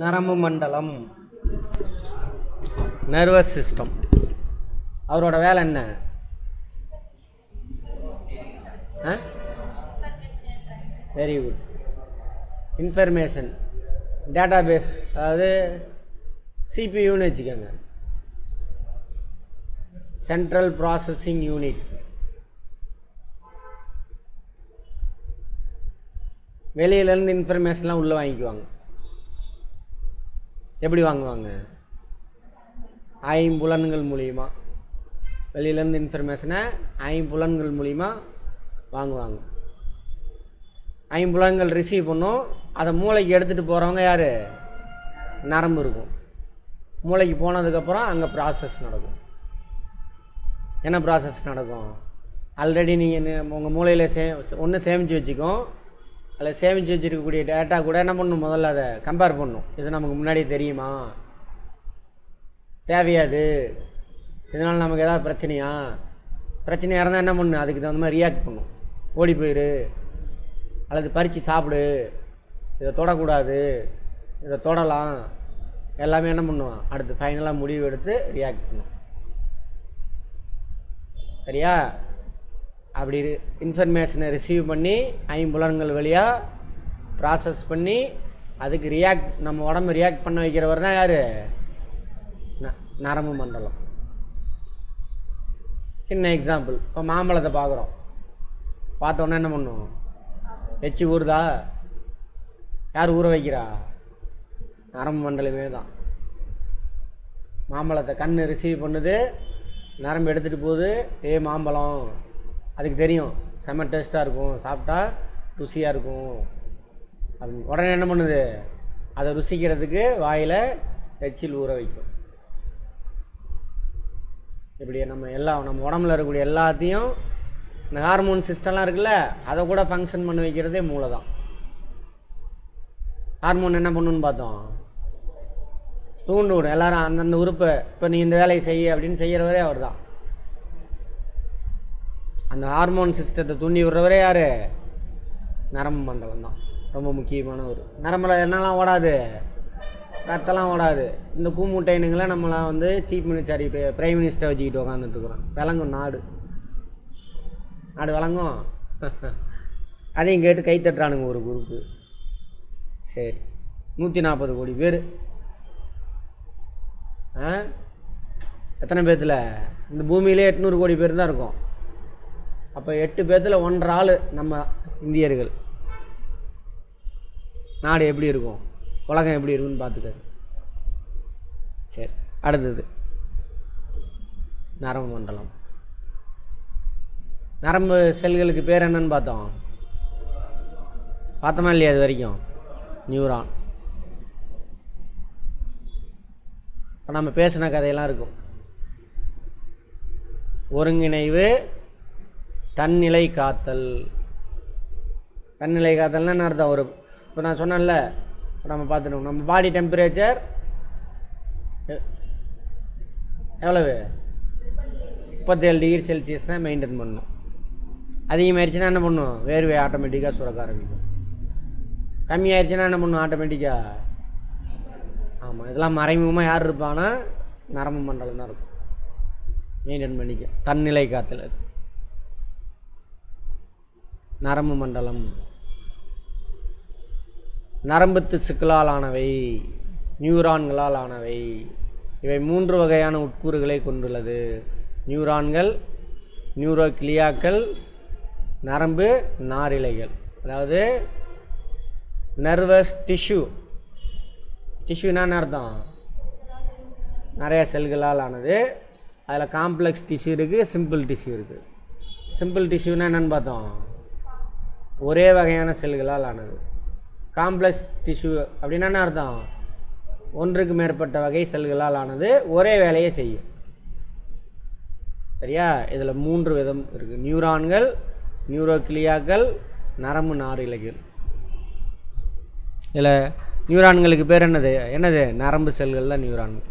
நரம்பு மண்டலம், nervous system. அவரோட வேலை என்ன? Very good. இன்ஃபர்மேஷன் டேட்டாபேஸ், அதாவது சிபியூன்னு வச்சுக்கோங்க, சென்ட்ரல் ப்ராசஸிங் யூனிட். வெளியிலேருந்து இன்ஃபர்மேஷன்லாம் உள்ளே வாங்கிக்குவாங்க. எப்படி வாங்குவாங்க? ஐம்புலன்கள் மூலிமா. வெளியிலேருந்து இன்ஃபர்மேஷனை ஐம்புலன்கள் மூலிமா வாங்குவாங்க. ஐம்புலன்கள் ரிசீவ் பண்ணும். அதை மூளைக்கு எடுத்துகிட்டு போகிறவங்க யார்? நரம்பு இருக்கும். மூளைக்கு போனதுக்கப்புறம் அங்கே ப்ராசஸ் நடக்கும். என்ன ப்ராசஸ் நடக்கும்? ஆல்ரெடி நீங்கள் உங்கள் மூளையில் ஒன்று சேமித்து வச்சுக்கோம். அதில் சேமித்து வச்சுருக்கக்கூடிய டேட்டா கூட என்ன பண்ணணும்? முதல்ல அதை கம்பேர் பண்ணணும். இது நமக்கு முன்னாடி தெரியுமா, தேவையாது, இதனால் நமக்கு ஏதாவது பிரச்சனையாக இருந்தால் என்ன பண்ணணும்? அதுக்கு தகுந்த மாதிரி ரியாக்ட் பண்ணும். ஓடி போயிரு, அல்லது பறித்து சாப்பிடு, இதை தொடக்கூடாது, இதை தொடலாம், எல்லாமே என்ன பண்ணுவான்? அடுத்து ஃபைனலாக முடிவு எடுத்து ரியாக்ட் பண்ணும். சரியா? அப்படி இன்ஃபர்மேஷனை ரிசீவ் பண்ணி ஐம்புலன்கள் வழியாக ப்ராசஸ் பண்ணி அதுக்கு நம்ம உடம்பு ரியாக்ட் பண்ண வைக்கிறவர் தான் யார்? நரம்பு மண்டலம். சின்ன எக்ஸாம்பிள், இப்போ மாம்பழத்தை பார்க்குறோம். பார்த்தோன்னே என்ன பண்ணும்? எச்சி ஊறுதா? யார் ஊற வைக்கிறா? நரம்பு மண்டலமே தான். மாம்பழத்தை கண் ரிசீவ் பண்ணுது, நரம்பு எடுத்துகிட்டு போகுது. மாம்பழம், அதுக்கு தெரியும் செம்ம டேஸ்ட்டாக இருக்கும், சாப்பிட்டா ருசியாக இருக்கும் அப்படின்னு. உடனே என்ன பண்ணுது? அதை ருசிக்கிறதுக்கு வாயில் எச்சில் ஊற வைக்கும். இப்படி நம்ம உடம்புல இருக்கக்கூடிய எல்லாத்தையும், இந்த ஹார்மோன் சிஸ்டம்லாம் இருக்குல்ல, அதை கூட ஃபங்க்ஷன் பண்ண வைக்கிறதே மூளை தான். ஹார்மோன் என்ன பண்ணுன்னு பார்த்தோம்? தூண்டு விடும். எல்லோரும் அந்தந்த உறுப்பை, இப்போ நீ இந்த வேலையை செய்ய அப்படின்னு செய்கிறவரே அவர் தான். அந்த ஹார்மோன் சிஸ்டத்தை தூண்டி விடுறவரே யார்? நரம்பு மண்டலம் தான். ரொம்ப முக்கியமான ஒரு நரம்பில் என்னெல்லாம் ஓடாது? ரத்தம்லாம் ஓடாது. இந்த கூமுட்டைனுங்களை நம்மளாம் வந்து சீஃப் மினிஸ்டர், இப்போ பிரைம் மினிஸ்டரை வச்சுக்கிட்டு உக்காந்துட்டுருக்குறோம். விளங்கும் நாடு விளங்கும். அதையும் கேட்டு கை தட்டுறானுங்க ஒரு குரூப்பு. சரி, 140 கோடி பேர். எத்தனை பேர்த்தில்? இந்த பூமியிலே 800 கோடி பேர் தான் இருக்கும். அப்போ 8 பேர்த்தில் 1.5 ஆள் நம்ம இந்தியர்கள். நாடு எப்படி இருக்கும்? உலகம் எப்படி இருக்குன்னு பார்த்துக்க. சரி, அடுத்தது நரம்பு மண்டலம். நரம்பு செல்களுக்கு பேர் என்னன்னு பார்த்தோமா இல்லையா? அது வரைக்கும் நியூரான். இப்போ நம்ம பேசின கதையெல்லாம் இருக்கும். ஒருங்கிணைவு, தன்னிலை காத்தல். தன்னிலை காத்தல்னா என்ன அர்த்தம்? இப்போ நான் சொன்னேன்ல, நம்ம பார்த்துட்டோம், நம்ம பாடி டெம்பரேச்சர் எவ்வளவு? 37 டிகிரி செல்சியஸ் தான் மெயின்டைன் பண்ணணும். அதிகமாகிடுச்சுன்னா என்ன பண்ணும்? வேர்வை ஆட்டோமேட்டிக்காக சுரக்க ஆரம்பிக்கும். கம்மியாகிடுச்சுன்னா என்ன பண்ணும்? ஆட்டோமேட்டிக்காக. ஆமாம், இதெல்லாம் மறைமுகமாக யார் இருப்பாங்கன்னா நரம்பு மண்டலம் தான் இருக்கும், மெயின்டைன் பண்ணிக்கும். தன்னிலை காத்தல் அது நரம்பு மண்டலம். நரம்பு திசுக்களால் ஆனவை, நியூரான்களால் ஆனவை. இவை 3 வகையான உட்கூறுகளை கொண்டுள்ளது. நியூரான்கள், நியூரோக்ளியாக்கள், நரம்பு நாரிழைகள். அதாவது நர்வஸ் டிஷ்யூ. டிஷ்யூனா என்ன அர்த்தம்? நிறைய செல்களால் ஆனது. அதில் காம்ப்ளெக்ஸ் டிஷ்யூ இருக்குது, சிம்பிள் டிஷ்யூ இருக்குது. சிம்பிள் டிஷ்யூனா என்னென்னு பார்த்தோம்? ஒரே வகையான செல்களால் ஆனது. காம்ப்ளெக்ஸ் டிஷ்யூ அப்படின்னா என்ன அர்த்தம்? ஒன்றுக்கு மேற்பட்ட வகை செல்களால் ஆனது, ஒரே வேலையை செய்யும். சரியா? இதில் 3 விதம் இருக்குது. நியூரான்கள், நியூரோக்ளியாக்கள், நரம்பு நாரிழைகள். இதில் நியூரான்களுக்கு பேர் என்னது? நரம்பு செல்கள் தான் நியூரான்கள்.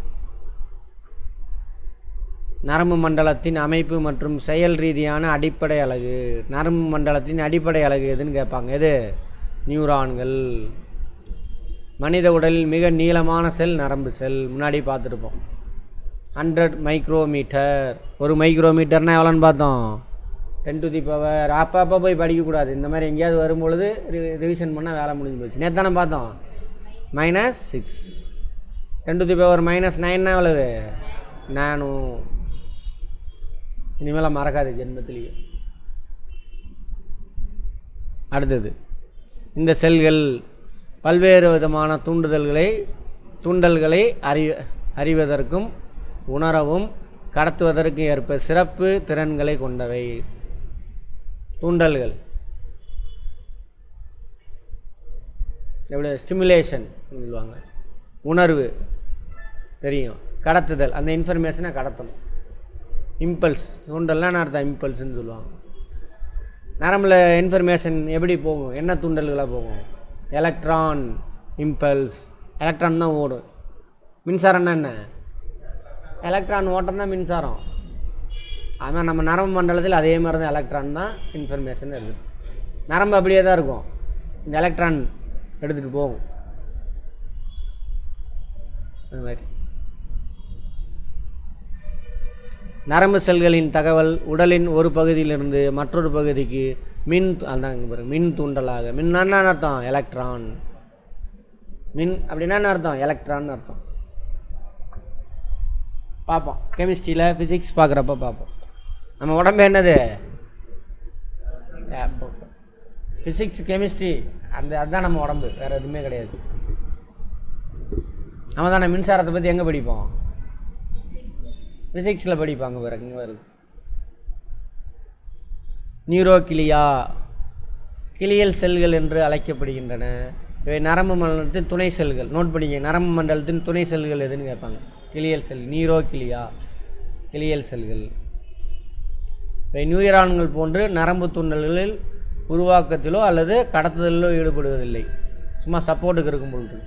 நரம்பு மண்டலத்தின் அமைப்பு மற்றும் செயல் ரீதியான அடிப்படை அலகு. நரம்பு மண்டலத்தின் அடிப்படை அலகு எதுன்னு கேட்பாங்க. எது? நியூரான்கள். மனித உடலில் மிக நீளமான செல் நரம்பு செல். முன்னாடி பார்த்துருப்போம். 100 மைக்ரோமீட்டர். ஒரு மைக்ரோமீட்டர்னால் எவ்வளோன்னு பார்த்தோம்? 10⁻. அப்போ போய் படிக்கக்கூடாது. இந்த மாதிரி எங்கேயாவது வரும்பொழுது ரிவிஷன் பண்ணால் வேலை முடிஞ்சு போச்சு. நேற்று தானே பார்த்தோம்? -6. 10⁻−9 எவ்வளவு? நானோ. இனிமேல் மறக்காது ஜென்மத்திலேயே. அடுத்தது, இந்த செல்கள் பல்வேறு விதமான தூண்டல்களை அறிவதற்கும் உணரவும் கடத்துவதற்கும் ஏற்ப சிறப்பு திறன்களை கொண்டவை. தூண்டல்கள் எப்படி? ஸ்டிமுலேஷன் சொல்லுவாங்க. உணர்வு தெரியும். கடத்துதல், அந்த இன்ஃபர்மேஷனை கடத்தணும். இம்பல்ஸ், தூண்டல்லாம் அர்த்தம் இம்பல்ஸ்ன்னு சொல்லுவாங்க. நரம்பில் இன்ஃபர்மேஷன் எப்படி போகும்? என்ன தூண்டல்களாக போகும்? Electron impulse. எலக்ட்ரான் தான் ஓடும். மின்சாரம்னா என்ன? எலக்ட்ரான் ஓட்டம் தான் மின்சாரம். ஆனால் நம்ம நரம்பு மண்டலத்தில் அதே மாதிரி தான் எலக்ட்ரான் தான் இன்ஃபர்மேஷன் இருக்குது. நரம்பு அப்படியே தான் இருக்கும். இந்த எலக்ட்ரான் எடுத்துகிட்டு போகும். அது மாதிரி நரம்பு செல்களின் தகவல் உடலின் ஒரு பகுதியிலிருந்து மற்றொரு பகுதிக்கு மின் தூண்டலாக. மின்னா அர்த்தம்? எலக்ட்ரான். மின் அப்படின்னா என்ன அர்த்தம்? எலக்ட்ரான்னு அர்த்தம். பார்ப்போம் கெமிஸ்ட்ரியில், ஃபிசிக்ஸ் பார்க்குறப்ப பார்ப்போம். நம்ம உடம்பு என்னது? ஃபிசிக்ஸ், கெமிஸ்ட்ரி, அதுதான் நம்ம உடம்பு, வேறு எதுவுமே கிடையாது. நம்ம தானே மின்சாரத்தை பற்றி எங்கே படிப்போம்? ஃபிசிக்ஸில் படிப்பாங்க. வேறு இங்கே வருது. நியூரோகிலியா, கிளியல் செல்கள் என்று அழைக்கப்படுகின்றன. இவை நரம்பு மண்டலத்தின் துணை செல்கள். நோட் பண்ணிக்க, நரம்பு மண்டலத்தின் துணை செல்கள் எதுன்னு கேட்பாங்க. கிளியல் செல், நியூரோகிலியா, கிளியல் செல்கள். இவை நியூரான்கள் போன்று நரம்பு தூண்டல்களில் உருவாக்கத்திலோ அல்லது கடத்துதலிலோ ஈடுபடுவதில்லை. சும்மா சப்போர்ட்டுக்கு இருக்கும் பொழுது.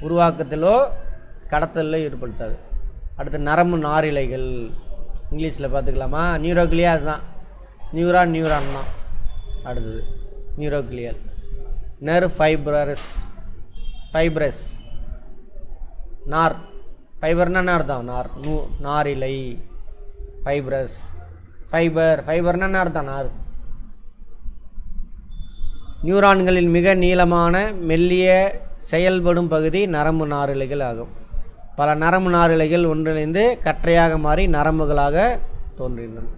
உருவாக்கத்திலோ கடத்தலில் ஈடுபடுத்தாது. அடுத்து நரம்பு நாரிழைகள். இங்கிலீஷில் பார்த்துக்கலாமா? நியூரோகிலியா அதுதான். நியூரான் தான். அடுத்தது நியூரோகிலியல். Nerve fibrous. நார். ஃபைபர்னா என்ன அர்த்தம்? நாரிழை. ஃபைப்ரஸ். ஃபைபர்னா என்ன அர்த்தம்? நார். நியூரான்களில் மிக நீளமான மெல்லிய செயல்படும் பகுதி நரம்பு நாரிழைகள் ஆகும். பல நரம்பு நாரிழைகள் ஒன்றிணைந்து கற்றையாக மாறி நரம்புகளாக தோன்றுகின்றன.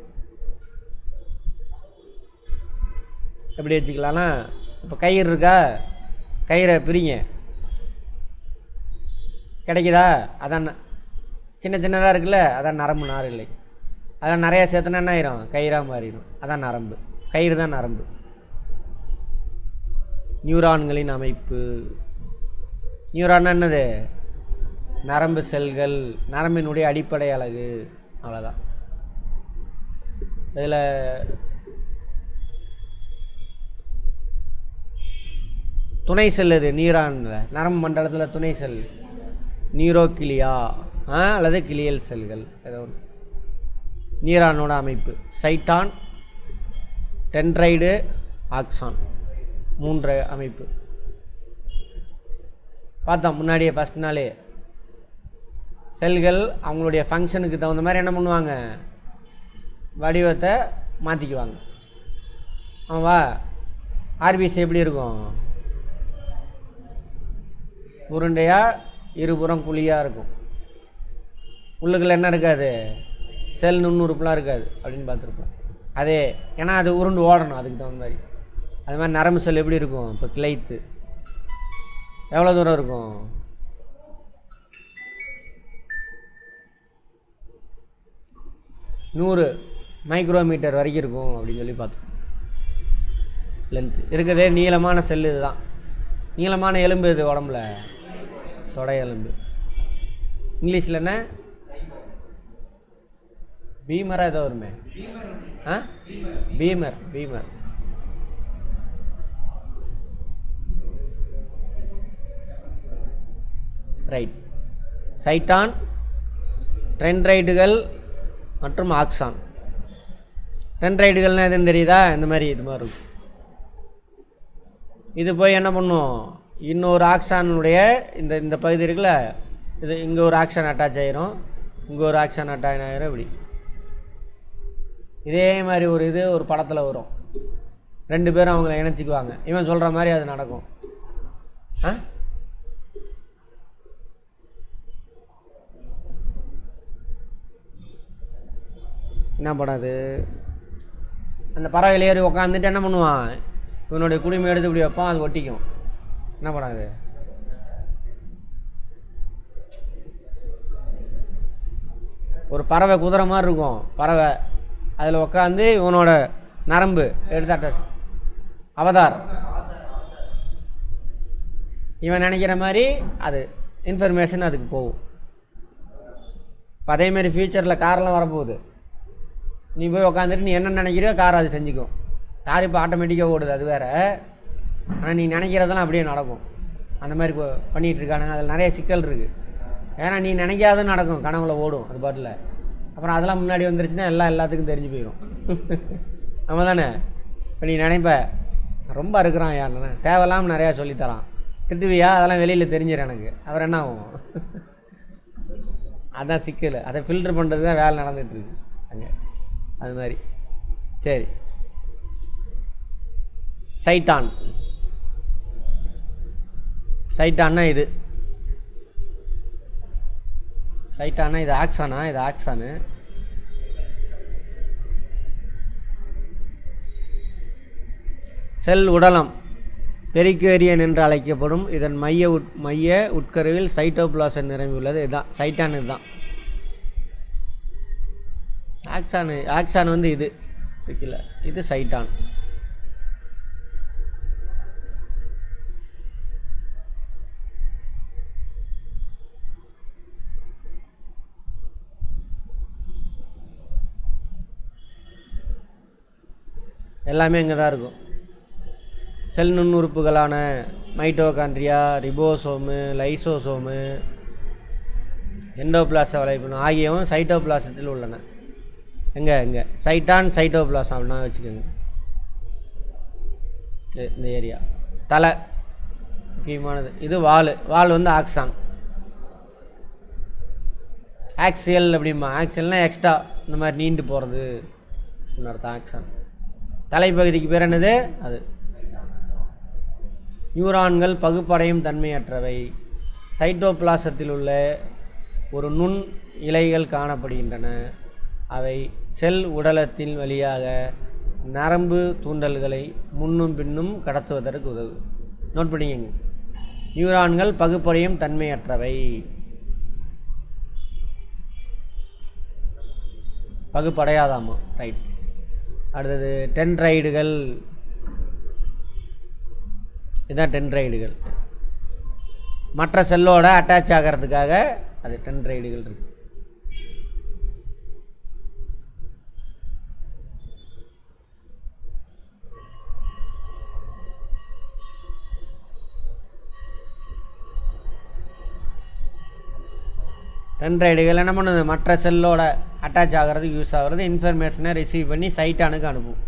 எப்படி வச்சுக்கலாம்னா, இப்போ கயிறு இருக்கா? கயிறை பிரிங்க, கிடைக்குதா? அதான் சின்னதாக இருக்குல்ல, அதான் நரம்பு நாரிழை. அதான் நிறையா சேர்த்துனா என்ன ஆயிரும்? கயிறாக மாறிடும். அதான் நரம்பு. கயிறு தான் நரம்பு. நியூரான்களின் அமைப்பு. நியூரான் என்னது? நரம்பு செல்கள், நரம்பினுடைய அடிப்படை அலகு. அவ்வளோதான். இதில் துணை செல் எது? நியூரானில், நரம்பு மண்டலத்தில் துணை செல் நியூரோகிலியா அல்லது கிளியல் செல்கள் ஏதோ ஒன்று. நியூரானோட அமைப்பு சைட்டான், டென்ட்ரைடு, ஆக்சான், 3 அமைப்பு பார்த்தோம் முன்னாடியே. ஃபஸ்ட் நாளே செல்கள் அவங்களுடைய ஃபங்க்ஷனுக்கு தகுந்த மாதிரி என்ன பண்ணுவாங்க? வடிவத்தை மாற்றிக்குவாங்க. ஆமாவா? ஆர்பிசி எப்படி இருக்கும்? உருண்டையாக, இருபுறம் குழியாக இருக்கும். உள்ளுக்குள்ள என்ன இருக்காது? செல் நுண்ணுறுப்புலாம் இருக்காது அப்படின்னு பார்த்துருப்போம். அதே ஏன்னா அது உருண்டு ஓடணும், அதுக்கு தகுந்த மாதிரி. அது மாதிரி நரம்பு செல் எப்படி இருக்கும்? இப்போ கிளைத்து எவ்வளோ தூரம் இருக்கும்? நூறு மைக்ரோமீட்டர் வரைக்கும் இருக்கும் அப்படின்னு சொல்லி பார்த்தோம். லென்த்து இருக்கிறதே நீளமான செல் இதுதான். நீளமான எலும்பு இது உடம்புல? தொடை எலும்பு. இங்கிலீஷில் என்ன? பீமராக ஏதோ வருமே. பீமர். ரைட். சைட்டான், டென்ட்ரைடுகள் மற்றும் ஆக்சான். டென்ட்ரைடுகள்னால் எதுன்னு தெரியுதா? இந்த மாதிரி இது மாதிரி இருக்கும். இது போய் என்ன பண்ணும், இன்னொரு ஆக்சானுடைய இந்த இந்த பகுதி இருக்குல்ல, இது இங்கே ஒரு ஆக்ஷன் அட்டாச் ஆகிரும், இங்கே ஒரு ஆக்ஷன் அட்டாச் ஆகிரும். இப்படி இதே மாதிரி ஒரு இது ஒரு படத்தில் வரும், 2 பேரும் அவங்கள இணைச்சிக்குவாங்க, இவன் சொல்கிற மாதிரி அது நடக்கும். என்ன படம் அது? அந்த பறவையில் ஏறி உக்காந்துட்டு என்ன பண்ணுவான், இவனுடைய குடிமை எடுத்து இப்படி வைப்பான், அது ஒட்டிக்கும். என்ன படம் அது? ஒரு பறவை குதிரை மாதிரி இருக்கும் பறவை, அதில் உக்காந்து இவனோட நரம்பு எடுத்தாட்ட அவதார். இவன் நினைக்கிற மாதிரி அது இன்ஃபர்மேஷன் அதுக்கு போகும். இப்போ அதேமாரி ஃப்யூச்சரில் காரெலாம் வரப்போகுது, நீ போய் உக்காந்துட்டு நீ என்ன நினைக்கிறியோ கார் அது செஞ்சுக்கும். கார் இப்போ ஆட்டோமேட்டிக்காக ஓடுது, அது வேறு. ஆனால் நீ நினைக்கிறதெல்லாம் அப்படியே நடக்கும். அந்த மாதிரி பண்ணிகிட்டு இருக்கானுங்க. அதில் நிறைய சிக்கல் இருக்குது. ஏன்னா நீ நினைக்காத நடக்கும், கனவுல ஓடும் அது பாட்டில். அப்புறம் அதெல்லாம் முன்னாடி வந்துருச்சுன்னா எல்லாத்துக்கும் தெரிஞ்சு போயிடும். நம்ம தானே இப்போ நீ நினைப்ப ரொம்ப இருக்கிறான் யாருன்னு, தேவையில்லாமல் நிறையா சொல்லித்தரான், திட்டுவியா, அதெல்லாம் வெளியில் தெரிஞ்சிடும் எனக்கு. அப்புறம் என்ன ஆகும்? அதுதான் சிக்கல். அதை ஃபில்ட்ரு பண்ணுறது தான் வேலை நடந்துகிட்ருக்கு அங்கே. அது மாதிரி. சரி, சைட்டான். சைட்டான்னா இது, சைட்டானா இது ஆக்சானா? இது ஆக்சானு. செல் உடலம் பெரிக்வேரியன் என்று அழைக்கப்படும் இதன் மைய உட்கருவில் சைட்டோபிளாசம் நிரம்பியுள்ளது. இதுதான் சைட்டான். இதுதான் ஆக்சானு. ஆக்சான் வந்து இது இருக்குல்ல, இது சைட்டான். எல்லாமே இங்கே தான் இருக்கும். செல் நுண்ணுறுப்புகளான மைட்டோகாண்ட்ரியா, ரிபோசோமு, லைசோசோமு, எண்டோபிளாச வலைப்பினம் ஆகியவும் சைட்டோபிளாசத்தில் உள்ளன. எங்கே சைட்டான் சைட்டோபிளாசம் அப்படின்னா வச்சுக்கோங்க. இந்த ஏரியா தலை முக்கியமானது. இது வால் வந்து ஆக்சான். ஆக்சியல் அப்படிமா, ஆக்சியல்னால் எக்ஸ்ட்ரா இந்த மாதிரி நீண்டு போகிறது அர்த்தம். ஆக்சான் தலைப்பகுதிக்கு பேர் என்னது? அது. நியூரான்கள் பகுப்படையும் தன்மையற்றவை. சைட்டோபிளாசத்தில் உள்ள ஒரு நுண் இலைகள் காணப்படுகின்றன. அவை செல் உடலத்தின் வழியாக நரம்பு தூண்டல்களை முன்னும் பின்னும் கடத்துவதற்கு உதவு. நோட் பண்ணிக்கங்க. நியூரான்கள் பகுப்படையும் தன்மையற்றவை. பகுப்படையாதாமா, ரைட். அடுத்தது டென்ட்ரைடுகள். இதுதான் டென்ட்ரைடுகள். மற்ற செல்லோட அட்டாச் ஆகிறதுக்காக அது டென்ட்ரைடுகள் இருக்கு. டென்ட்ரைடுகள் என்ன பண்ணுது? மற்ற செல்லோட அட்டாச் ஆகிறதுக்கு யூஸ் ஆகிறது. இன்ஃபர்மேஷனை ரிசீவ் பண்ணி சைட்டானுக்கு அனுப்பும்.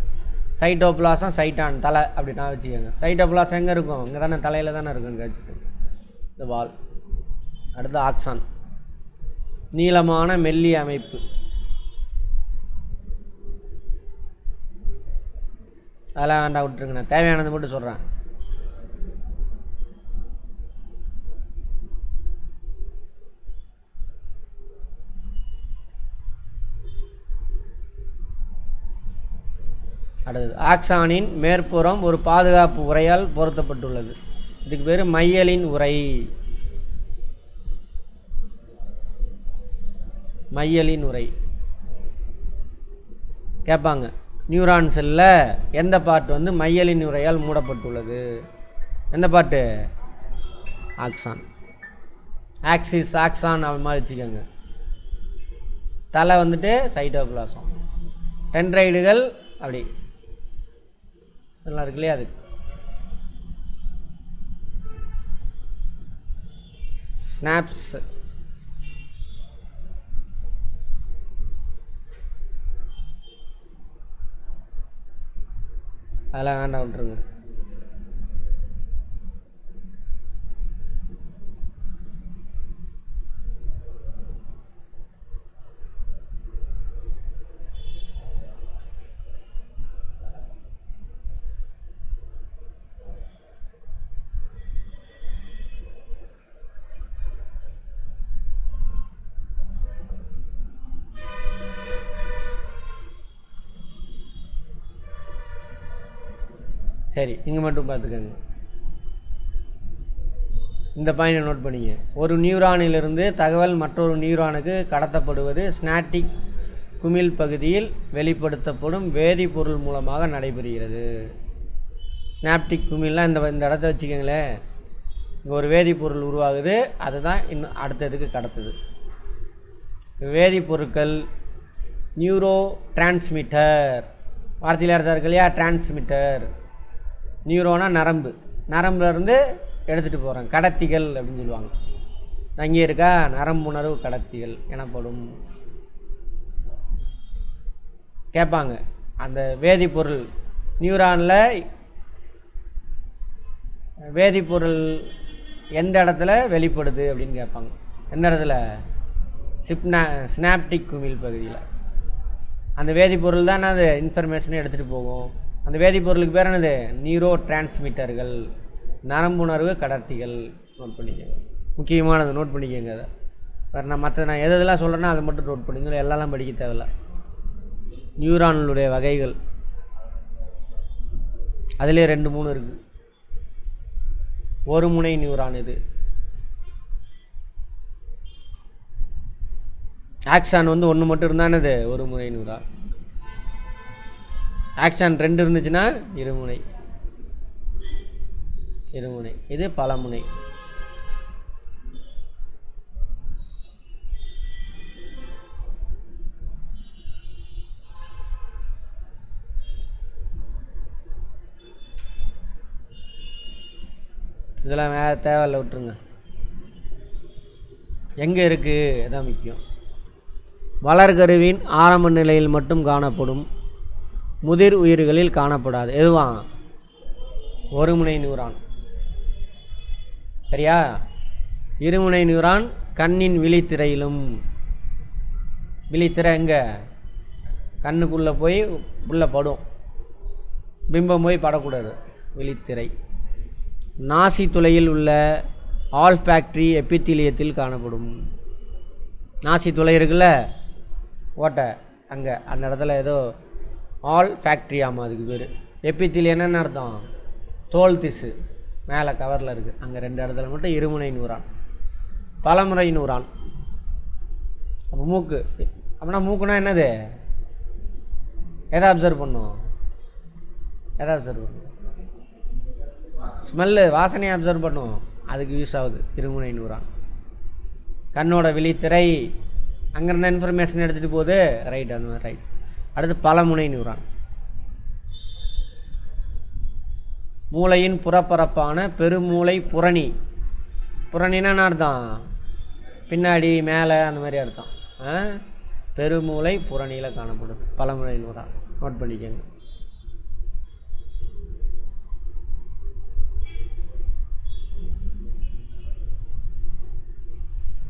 சைட்டோபிளாசம் சைட்டான் தலை அப்படின்னா வச்சுக்கோங்க. சைட்டோபிளாசம் எங்கே இருக்கும்? இங்கே தானே, தலையில் தானே இருக்கும். இங்கே வச்சுக்கோங்க. இந்த வால். அடுத்து ஆக்சான். நீளமான மெல்லிய அமைப்பு. அதெல்லாம் வேண்டாம், விட்டுருங்க. நான் தேவையானது மட்டும் சொல்கிறேன். அடுத்தது ஆக்சானின் மேற்புறம் ஒரு பாதுகாப்பு உரையால் பொருத்தப்பட்டுள்ளது. இதுக்கு பேர் மையலின் உரை. மையலின் உரை கேட்பாங்க. நியூரான் செல்லில் எந்த பார்ட் வந்து மையலின் உரையால் மூடப்பட்டுள்ளது? எந்த பார்ட்டு? ஆக்சான். ஆக்சிஸ் ஆக்சான் அது மாதிரி வச்சுக்கோங்க. தலை வந்துட்டு சைட்டோபிளாசம். டென்ட்ரைடுகள் அப்படி நல்லா இருக்கு இல்லையா? அது ஸ்னாப்ஸ். அதெல்லாம் வேண்டாம், விட்டுருங்க. சரி, இங்கே மட்டும் பார்த்துக்கோங்க. இந்த பாயிண்ட் நோட் பண்ணிங்க. ஒரு நியூரானிலிருந்து தகவல் மற்றொரு நியூரானுக்கு கடத்தப்படுவது ஸ்னாப்டிக் குமிழ் பகுதியில் வெளிப்படுத்தப்படும் வேதிப்பொருள் மூலமாக நடைபெறுகிறது. ஸ்னாப்டிக் குமிழ்லாம் இந்த இடத்த வச்சுக்கோங்களேன். இங்கே ஒரு வேதிப்பொருள் உருவாகுது, அதுதான் இன்னும் அடுத்ததுக்கு கடத்துது. வேதிப்பொருட்கள் நியூரோ டிரான்ஸ்மிட்டர், வார்த்தையில் அர்த்தம் இருக்கு இல்லையா? டிரான்ஸ்மிட்டர், நியூரோனா நரம்பு, நரம்புலேருந்து எடுத்துகிட்டு போகிறாங்க, கடத்திகள் அப்படின்னு சொல்லுவாங்க. அங்கே இருக்கா நரம்புணர்வு கடத்திகள் எனப்படும். கேட்பாங்க, அந்த வேதிப்பொருள் நியூரானில் வேதிப்பொருள் எந்த இடத்துல வெளிப்படுது அப்படின்னு கேட்பாங்க. எந்த இடத்துல? ஸ்னாப்டிக் குமிழ் பகுதியில். அந்த வேதிப்பொருள் தான் அது இன்ஃபர்மேஷனை எடுத்துகிட்டு போகும். அந்த வேதிப்பொருளுக்கு பேர் என்னது? நியூரோ டிரான்ஸ்மிட்டர்கள், நரம்புணர்வு கடத்திகள். நோட் பண்ணிக்கோங்க, முக்கியமானது. நோட் பண்ணிக்கோங்க. அதை வேறு நான் எதெல்லாம் சொல்கிறேன்னா அதை மட்டும் நோட் பண்ணிங்க, எல்லாம் படிக்க தேவையில்ல. நியூரான்களுடைய வகைகள் அதிலே 2-3 இருக்குது. ஒரு முனை நியூரான் இது. ஆக்சான் வந்து 1 மட்டும் இருந்தானது ஒரு முனை நியூரான். ஆக்சான் 2 இருந்துச்சுன்னா இருமுனை. இது பலமுனை. இதெல்லாம் வேறு தேவையில்லை, விட்டுருங்க. எங்கே இருக்குது அதான் முக்கியம். வளர்கருவின் ஆரம்ப நிலையில் மட்டும் காணப்படும், முதிர் உயிர்களில் காணப்படாது. எதுவான்? ஒருமுனை நியூரான். சரியா? இருமுனை நியூரான் கண்ணின் விழித்திரையிலும். விழித்திரை எங்கே? கண்ணுக்குள்ளே போய் உள்ளே படும், பிம்பம் போய் படக்கூடாது. விழித்திரை. நாசி துளையில் உள்ள ஆல்ஃபாக்டரி எபித்தீலியத்தில் காணப்படும். நாசி துளை இருக்குல்ல, ஓட்டை, அங்கே அந்த இடத்துல ஏதோ ஆல்ஃபாக்டரி, ஆமாம் அதுக்கு பேர். எபித்தீலியம் என்னென்னு அர்த்தம்? தோல் திசு மேலே கவரில் இருக்குது, அங்கே 2 இடத்துல மட்டும் இருமுனை நியூரான். பலமுறை நியூரான். அப்போ மூக்கு, அப்படின்னா மூக்குனா என்னது? எதை அப்சர்வ் பண்ணும்? ஸ்மெல்லு, வாசனையை அப்சர்வ் பண்ணும். அதுக்கு யூஸ் ஆகுது இருமுனை நியூரான். கண்ணோட விழித்திரை அங்கேருந்த இன்ஃபர்மேஷன் எடுத்துகிட்டு போகுது, ரைட், அந்த மாதிரி ரைட். அடுத்து பலமுனை நியூரான். மூளையின் புறப்பரப்பான பெருமூளை புரணி. புரணின்னா என்ன அர்த்தம்? பின்னாடி, மேலே, அந்த மாதிரி அர்த்தம். பெருமூளை புரணியில் காணப்படுது பலமுறை நியூரான். நோட் பண்ணிக்கோங்க.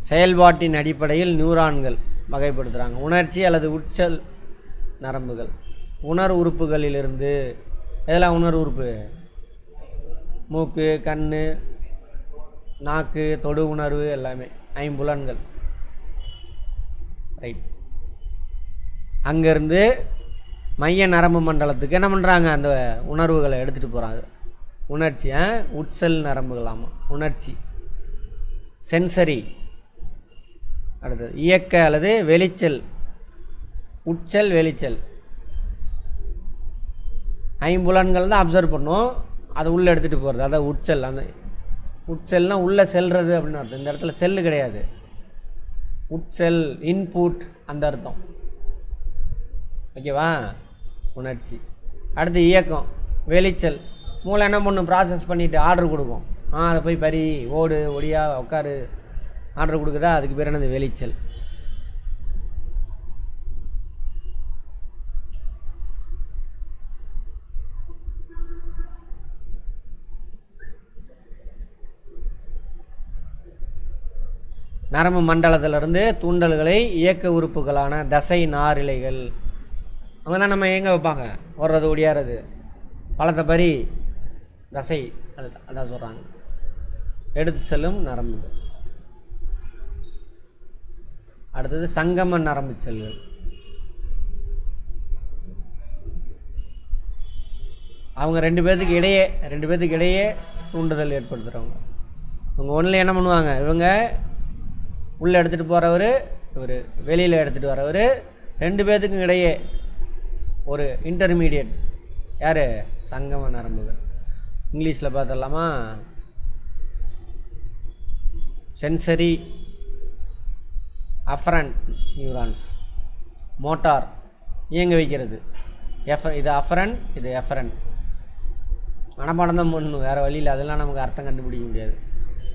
செயல்பாட்டின் அடிப்படையில் நியூரான்கள் வகைப்படுத்துகிறாங்க. உணர்ச்சி அல்லது உட்சல் நரம்புகள். உணர் உறுப்புகளிலிருந்து, இதெல்லாம் உணர் உறுப்பு, மூக்கு, கண், நாக்கு, தொடு உணர்வு எல்லாமே, ஐம்புலன்கள். ரைட். அங்கேருந்து மைய நரம்பு மண்டலத்துக்கு என்ன பண்ணுறாங்க? அந்த உணர்வுகளை எடுத்துகிட்டு போகிறாங்க. உணர்ச்சி, உட்சல் நரம்புகளாமா, உணர்ச்சி, சென்சரி. அடுத்தது இயக்க அல்லது வெளிச்சல், உட்சல், வெளிச்சல். ஐம்புலன்கள் தான் அப்சர்வ் பண்ணும், அதை உள்ளே எடுத்துகிட்டு போகிறது, அதான் உட்சல். அந்த உட்செல்னால் உள்ளே செல்வது அப்படின்னு அர்த்தம். இந்த இடத்துல செல்லு கிடையாது, உட்செல், இன்புட், அந்த அர்த்தம். ஓகேவா? உணர்ச்சி. அடுத்து இயக்கம், வெளிச்சல். மூளை என்ன பண்ணும்? ப்ராசஸ் பண்ணிவிட்டு ஆர்டர் கொடுக்கும். அதை போய் பறி, ஓடு, ஒடியா, உட்காரு, ஆர்டர் கொடுக்குதா? அதுக்கு பேர் என்னது? வெளிச்சல். நரம்பு மண்டலத்திலிருந்து தூண்டல்களை இயக்க உறுப்புகளான தசை நாரிழைகள், அவங்க தான் நம்ம எங்கே வைப்பாங்க? ஓடுறது, ஒடியாறது, பழத்தை பறி, தசை, அதான் சொல்கிறாங்க. எடுத்து செல்லும் நரம்புகள். அடுத்தது சங்கம நரம்பு செல்கள். அவங்க ரெண்டு பேர்த்துக்கு இடையே தூண்டுதல் ஏற்படுத்துகிறவங்க. அவங்க ஒன்றில் என்ன பண்ணுவாங்க, இவங்க உள்ளே எடுத்துகிட்டு போகிறவர், இவர் வெளியில் எடுத்துகிட்டு வரவர், ரெண்டு பேர்த்துக்கும் இடையே ஒரு இன்டர்மீடியட் யார், சங்கம நரம்புகள். இங்கிலீஷில் பார்த்துடலாமா, சென்சரி அஃபரண்ட் நியூரான்ஸ், மோட்டார் இயங்க வைக்கிறது. இது அஃபரண்ட், இது எஃபரண்ட். மனப்பாடம் தான் பண்ணணும், வேறு வழியில் அதெல்லாம் நமக்கு அர்த்தம் கண்டுபிடிக்க முடியாது.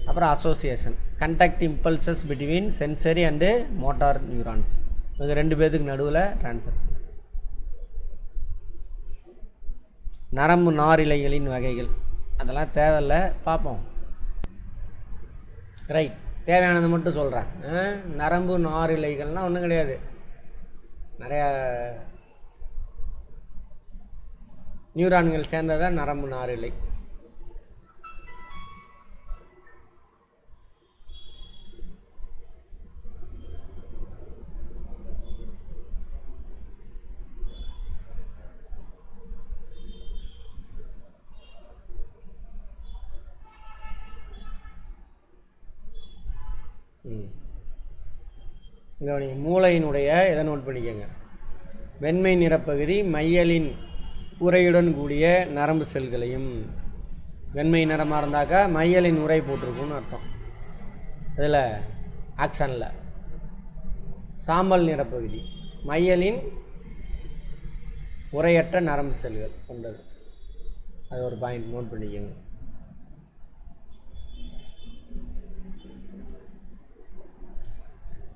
அப்புறம் association, conduct impulses between sensory and motor neurons. இவங்க ரெண்டு பேர்த்துக்கு நடுவில் ட்ரான்ஸ்ஃபர். நரம்பு நாரிழைகளின் வகைகள் அதெல்லாம் தேவையில்லை, பார்ப்போம். ரைட், தேவையானது மட்டும் சொல்கிறேன். நரம்பு நாரிழைகள்னால் ஒன்றும் கிடையாது, நிறையா நியூரான்கள் சேர்ந்ததான் நரம்பு நாரிழை. இங்கே மூளையினுடைய இதை நோட் பண்ணிக்கோங்க. வெண்மை நிறப்பகுதி மையலின் உரையுடன் கூடிய நரம்பு செல்களையும், வெண்மை நிறமாக இருந்தாக்கா மையலின் உரை போட்டிருக்குன்னு அர்த்தம். இதில் ஆக்ஷனில் சாம்பல் நிறப்பகுதி மையலின் உரையற்ற நரம்பு செல்கள் கொண்டது. அது ஒரு பாயிண்ட் நோட் பண்ணிக்கோங்க.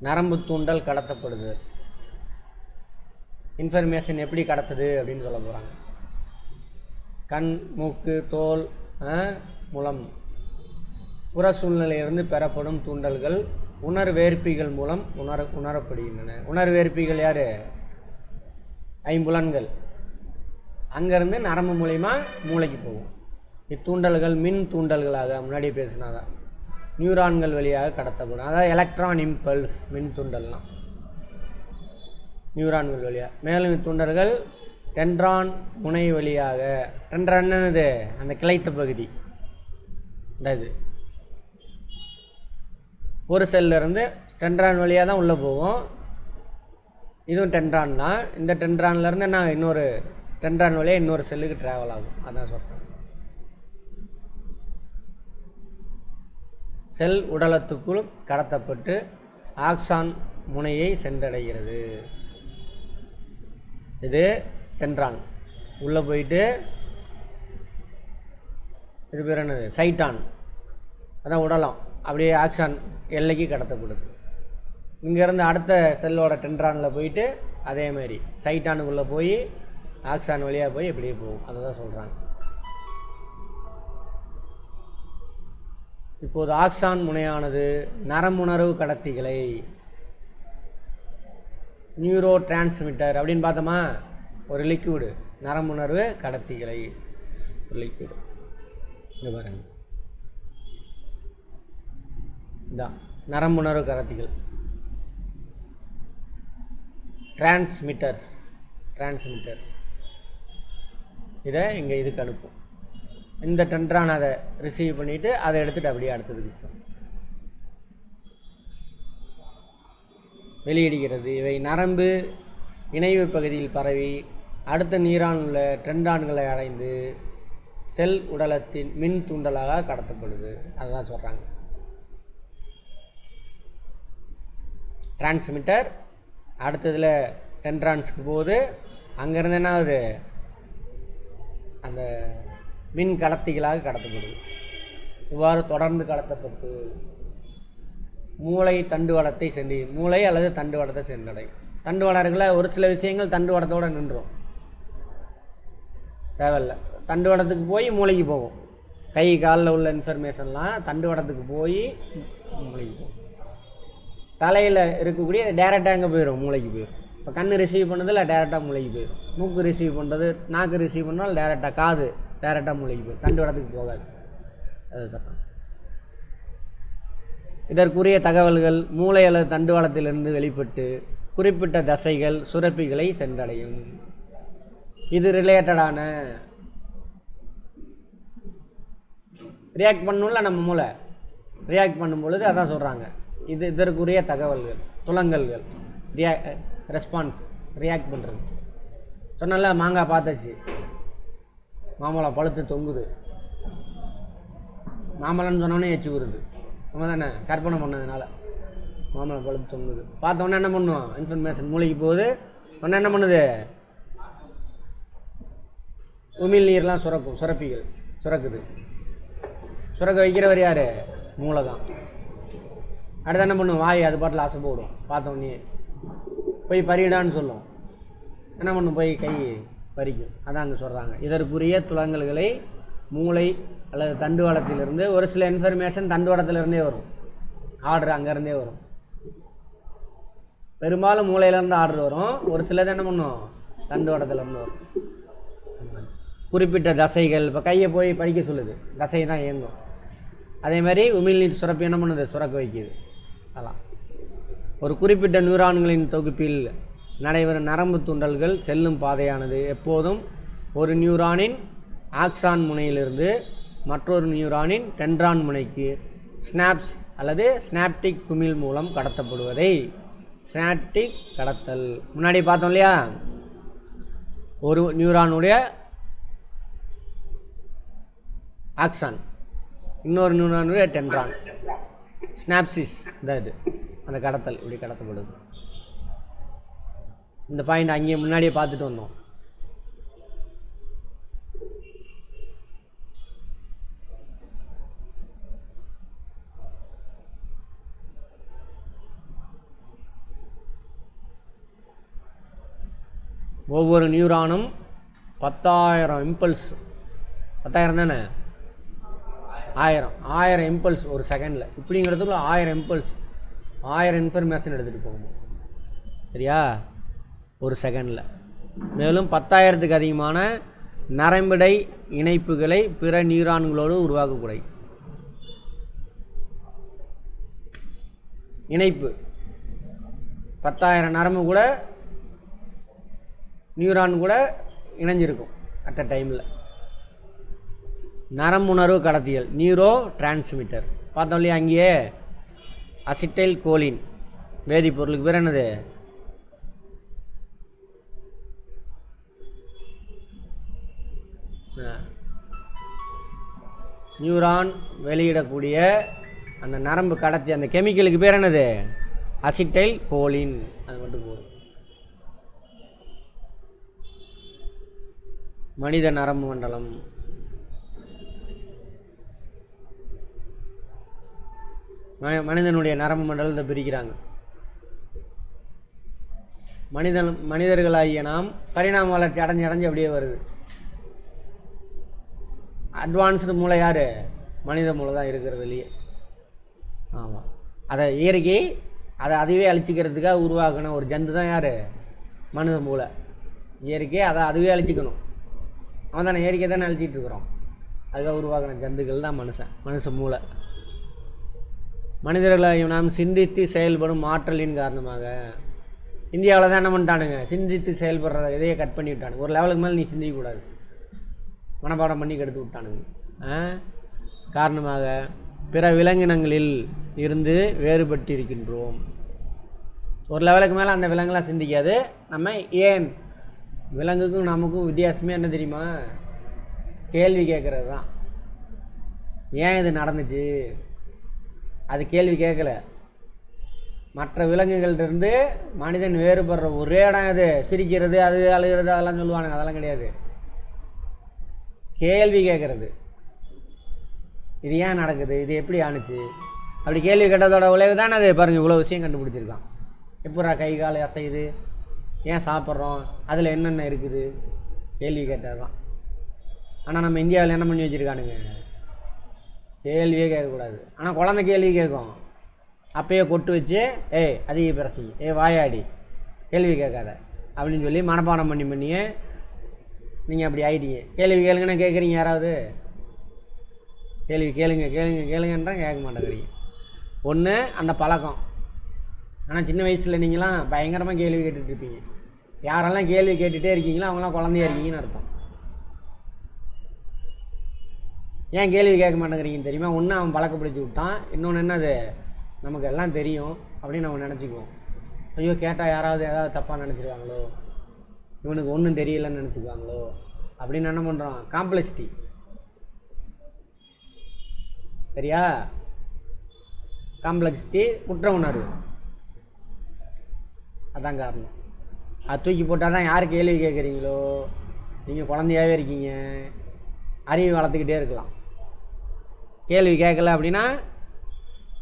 நரம்பு தூண்டல் கடத்தப்படுது. இன்ஃபர்மேஷன் எப்படி கடத்துது அப்படின்னு சொல்ல போகிறாங்க. கண், மூக்கு, தோல், முலம், புற சூழ்நிலையிலிருந்து பெறப்படும் தூண்டல்கள் உணர்வேற்பிகள் மூலம் உணரப்படுகின்றன. உணர்வேற்பிகள் யார், ஐம்புலன்கள். அங்கேருந்து நரம்பு மூலயமா மூளைக்கு போகும். இத்தூண்டல்கள் மின் தூண்டல்களாக முன்னாடியே பேசினாதான் நியூரான்கள் வழியாக கடத்தப்படும். அதாவது எலக்ட்ரான் இம்பல்ஸ் மின் தூண்டல்லாம் நியூரான்கள் வழியாக. மேலும் இத்தூண்டல்கள் டென்ட்ரான் முனை வழியாக, டென்ட்ரான் என்னது, அந்த கிளைத்த பகுதி, இது ஒரு செல்லிருந்து டென்ட்ரான் வழியாக தான் உள்ளே போகும். இதுவும் டென்ட்ரான் தான். இந்த டென்ட்ரான்லேருந்து என்ன இன்னொரு டென்ட்ரான் வழியாக இன்னொரு செல்லுக்கு ட்ராவல் ஆகும். அதான் சொல்கிறேன். செல் உடலத்துக்குள் கடத்தப்பட்டு ஆக்சான் முனையை சென்றடைகிறது. இது டென்ட்ரான் உள்ளே போயிட்டு, இது பேர் என்னது, சைட்டான், அதான் உடலம், அப்படியே ஆக்சான் எல்லைக்கு கடத்தப்படுது. இங்கேருந்து அடுத்த செல்லோட டென்ட்ரானில் போயிட்டு அதேமாதிரி சைட்டானுக்குள்ளே போய் ஆக்சான் வழியாக போய் எப்படியே போகும். அதை தான் சொல்கிறாங்க. இப்போது ஆக்சான் முனையானது நரம்புணர்வு கடத்திகளை, நியூரோ டிரான்ஸ்மிட்டர் அப்படின்னு பார்த்தோமா, ஒரு லிக்விடு, நரம்புணர்வு கடத்திகளை ஒரு லிக்விடு. இங்கே பாருங்கள், இதான் நரம்புணர்வு கடத்திகள், டிரான்ஸ்மிட்டர்ஸ். இதை இங்கே இதுக்கு அனுப்பும். இந்த டென்ட்ரான் அதை ரிசீவ் பண்ணிவிட்டு அதை எடுத்துகிட்டு அப்படியே அடுத்ததுக்கு வெளியிடுகிறது. இவை நரம்பு இணைவு பகுதியில் பரவி அடுத்த நியூரான் உள்ள டென்ட்ரான்களை அடைந்து செல் உடலத்தின் மின் தூண்டலாக கடத்தப்படுது. அதுதான் சொல்கிறாங்க. டிரான்ஸ்மிட்டர் அடுத்ததில் டென்ட்ரான்ஸ்க்கு போகுது. அங்கேருந்து என்ன ஆகுது, அந்த மின் கடத்திகளாக கடத்தப்படுது. இவ்வாறு தொடர்ந்து கடத்தப்பட்டு மூளை தண்டுவடத்தை மூளை அல்லது தண்டுவடத்தை சென்றடையும். தண்டுவடர்களை ஒரு சில விஷயங்கள் தண்டுவடத்தோடு நின்றுடும், தேவையில்லை. தண்டுவடத்துக்கு போய் மூளைக்கு போகும். கை காலில் உள்ள இன்ஃபர்மேஷன்லாம் தண்டுவடத்துக்கு போய் மூளைக்கு போகும். தலையில் இருக்கக்கூடிய டேரெக்டாக எங்கே போயிடும், மூளைக்கு போயிடும். இப்போ கண் ரிசீவ் பண்ணதில் டேரெக்டாக மூளைக்கு போயிடும். மூக்கு ரிசீவ் பண்ணுறது, நாக்கு ரிசீவ் பண்ணாலும் டேரெக்டாக, காது டேரெக்டாக மூளைக்கு போயிடும், தண்டுவடத்துக்கு போகாது. அது சட்டம். இதற்குரிய தகவல்கள் மூளை அல்லது தண்டுவடத்திலிருந்து வெளிப்பட்டு குறிப்பிட்ட தசைகள் சுரப்பிகளை சென்றடையும். இது ரிலேட்டடான ரியாக்ட் பண்ணணும்ல நம்ம மூளை. ரியாக்ட் பண்ணும் பொழுது அதான் சொல்கிறாங்க, இது இதற்குரிய தகவல்கள், துலங்கல்கள், ரெஸ்பான்ஸ், ரியாக்ட் பண்ணுறது. சொன்னால மாங்காய் பார்த்தாச்சு, மாம்பழம் பழுத்து தொங்குது, மாம்பழம்னு சொன்னோன்னே எச்சு வருது, நம்ம தானே கற்பனை பண்ணதுனால. மாம்பழம் பழுத்து தொங்குது பார்த்தோன்னே என்ன பண்ணுவோம், இன்ஃபர்மேஷன் மூளைக்கு போகுது. உடனே என்ன பண்ணுது, உமிழ் நீர்லாம் சுரக்கும், சுரக்குது. சுரக்க வைக்கிறவர் யார், மூளை தான். அடுத்து என்ன பண்ணும், வாய் அது பாட்டில் ஆசை போடும். பார்த்தோன்னே போய் பறியிடான்னு சொல்லும், என்ன பண்ணும், போய் கை பறிக்கும். அதான் அங்கே சொல்கிறாங்க, இதற்குரிய துலங்கல்களை மூளை அல்லது தண்டுவடத்திலிருந்து, ஒரு சில இன்ஃபர்மேஷன் தண்டுவடத்திலிருந்தே வரும், ஆர்டர் அங்கேருந்தே வரும். பெரும்பாலும் மூளையிலேருந்து ஆர்டர் வரும், ஒரு சிலது என்ன பண்ணும், தண்டுவடத்திலேருந்து வரும். குறிப்பிட்ட தசைகள், இப்போ கையை போய் படிக்க சொல்லுது, தசை தான் இயங்கும். அதே மாதிரி உமிழ்நீர் சுரப்பு என்ன பண்ணுது, சுரக்க வைக்கிது. அதெல்லாம் ஒரு குறிப்பிட்ட நியூரான்களின் தொகுப்பில் நடைபெறும் நரம்பு தூண்டல்கள் செல்லும் பாதையானது எப்போதும் ஒரு நியூரானின் ஆக்சான் முனையிலிருந்து மற்றொரு நியூரானின் டென்ட்ரான் முனைக்கு ஸ்னாப்ஸ் அல்லது ஸ்னாப்டிக் குமிழ் மூலம் கடத்தப்படுவதை ஸ்னாப்டிக் கடத்தல். முன்னாடி பார்த்தோம் இல்லையா, ஒரு நியூரானுடைய ஆக்சான், இன்னொரு நியூரானுடைய டென்ட்ரான், ஸ்னாப்சிஸ் தான் இது, அந்த கடத்தல் இப்படி கடத்தப்படுது. இந்த பாயிண்ட் அங்கேயே முன்னாடியே பார்த்துட்டு வந்தோம். ஒவ்வொரு நியூரானும் 10,000 இம்பல்ஸ், 10,000 தானே, 1000 இம்பல்ஸ் ஒரு செகண்டில், இப்படிங்கிறதுக்குள்ள 1000 இம்பல்ஸ், 1000 இன்ஃபர்மேஷன் எடுத்துகிட்டு போகணும், சரியா, ஒரு செகண்டில். மேலும் 10,000த்துக்கு அதிகமான நரம்பிடை இணைப்புகளை பிற நியூரான்களோடு உருவாக்கக்கூடாது. இணைப்பு 10,000 நரம்பு கூட நியூரான் கூட இணைஞ்சிருக்கும் அட் அ டைமில். நரம்புணர்வு கடத்தியல், நியூரோ டிரான்ஸ்மிட்டர் பார்த்தோம் இல்லையா, அங்கேயே அசிட்டைல் கோலின் வேதிப்பொருளுக்கு பேர் என்னது, நியூரான் வெளியிடக்கூடிய அந்த நரம்பு கடத்தி அந்த கெமிக்கலுக்கு பேர் என்னது, அசிட்டைல் கோலின். அது மட்டும் போதும். மனித நரம்பு மண்டலம், மனிதனுடைய நரம்பு மண்டலத்தை பிரிக்கிறாங்க. மனிதர்களாகிய நாம் பரிணாம வளர்ச்சி அடைஞ்சு அப்படியே வருது. அட்வான்ஸ்டு மூளை யார், மனித மூளை தான் இருக்கிறதுலையே. ஆமாம், அதை இயற்கை அதை அதுவே அழிச்சிக்கிறதுக்காக உருவாக்கணும் ஒரு ஜந்து தான் யார், மனித மூளை. இயற்கை அதை அதுவே அழிச்சிக்கணும், அவன் தானே இயற்கை தானே அழிச்சிட்டு இருக்கிறோம். அதுக்காக உருவாக்கின ஜந்துக்கள் தான் மனுஷ மூளை. மனிதர்களாகிய நாம் சிந்தித்து செயல்படும் ஆற்றலின் காரணமாக இந்தியாவில் தான் என்ன பண்ணிட்டானுங்க, சிந்தித்து செயல்படுற இதையே கட் பண்ணி விட்டானுங்க. ஒரு லெவலுக்கு மேலே நீ சிந்திக்கக்கூடாது, மனப்பாடம் பண்ணி கெடுத்து விட்டானுங்க. காரணமாக பிற விலங்கினங்களில் இருந்து வேறுபட்டு இருக்கின்றோம். ஒரு லெவலுக்கு மேலே அந்த விலங்குலாம் சிந்திக்காது. நம்ம ஏன் விலங்குக்கும் நமக்கும் வித்தியாசமே என்ன தெரியுமா, கேள்வி கேட்குறது தான். ஏன் இது நடந்துச்சு, அது கேள்வி கேட்கல. மற்ற விலங்குகள்கிட்டருந்து மனிதன் வேறுபடுற ஒரே இடம் அது சிரிக்கிறது, அது அழுகிறது, அதெல்லாம் சொல்லுவானுங்க. அதெல்லாம் கிடையாது, கேள்வி கேட்குறது. இது ஏன் நடக்குது, இது எப்படி ஆணுச்சு, அப்படி கேள்வி கேட்டதோட விளைவு தானே அது. பாருங்கள், இவ்வளோ விஷயம் கண்டுபிடிச்சிருக்கான். எப்படா கை கால் அசையுது, ஏன் சாப்பிட்றோம், அதில் என்னென்ன இருக்குது, கேள்வி கேட்டால் தான். ஆனால் நம்ம இந்தியாவில் என்ன பண்ணி வச்சுருக்கானுங்க, கேள்வியே கேட்கக்கூடாது. ஆனால் குழந்தை கேள்வி கேட்கும், அப்பயே கொட்டு வச்சு ஏய் அதிக பிரசி, வாயாடி கேள்வி கேட்காத அப்படின்னு சொல்லி மனப்பாடம் பண்ணியே நீங்கள் அப்படி ஆகிட்டீங்க. கேள்வி கேளுங்கன்னா கேட்குறீங்க, யாராவது கேள்வி கேளுங்கன்றான், கேட்க மாட்டேங்கிறீங்க. ஒன்று அந்த பழக்கம். ஆனால் சின்ன வயசில் நீங்களாம் பயங்கரமாக கேள்வி கேட்டுட்ருப்பீங்க. யாரெல்லாம் கேள்வி கேட்டுகிட்டே இருக்கீங்களோ அவங்களாம் குழந்தையா இருக்கீங்கன்னு அர்த்தம். ஏன் கேள்வி கேட்க மாட்டேங்கிறீங்கன்னு தெரியுமா? ஒன்று அவன் பழக்கப்படுத்தி விட்டான், இன்னொன்று என்னது நமக்கு எல்லாம் தெரியும் அப்படின்னு நம்ம நினச்சிக்குவோம். ஐயோ கேட்டால் யாராவது ஏதாவது தப்பாக நினச்சிருவாங்களோ, இவனுக்கு ஒன்றும் தெரியலன்னு நினச்சிக்குவாங்களோ அப்படின்னு என்ன பண்ணுறோம்? காம்ப்ளெக்சிட்டி. சரியா? காம்ப்ளெக்சிட்டி, குற்ற உணர்வு, அதான் காரணம். அது தூக்கி போட்டால் தான் யார் கேள்வி கேட்குறீங்களோ நீங்கள் குழந்தையாகவே இருக்கீங்க, அறிவு வளர்த்துக்கிட்டே இருக்கலாம். கேள்வி கேட்கல அப்படின்னா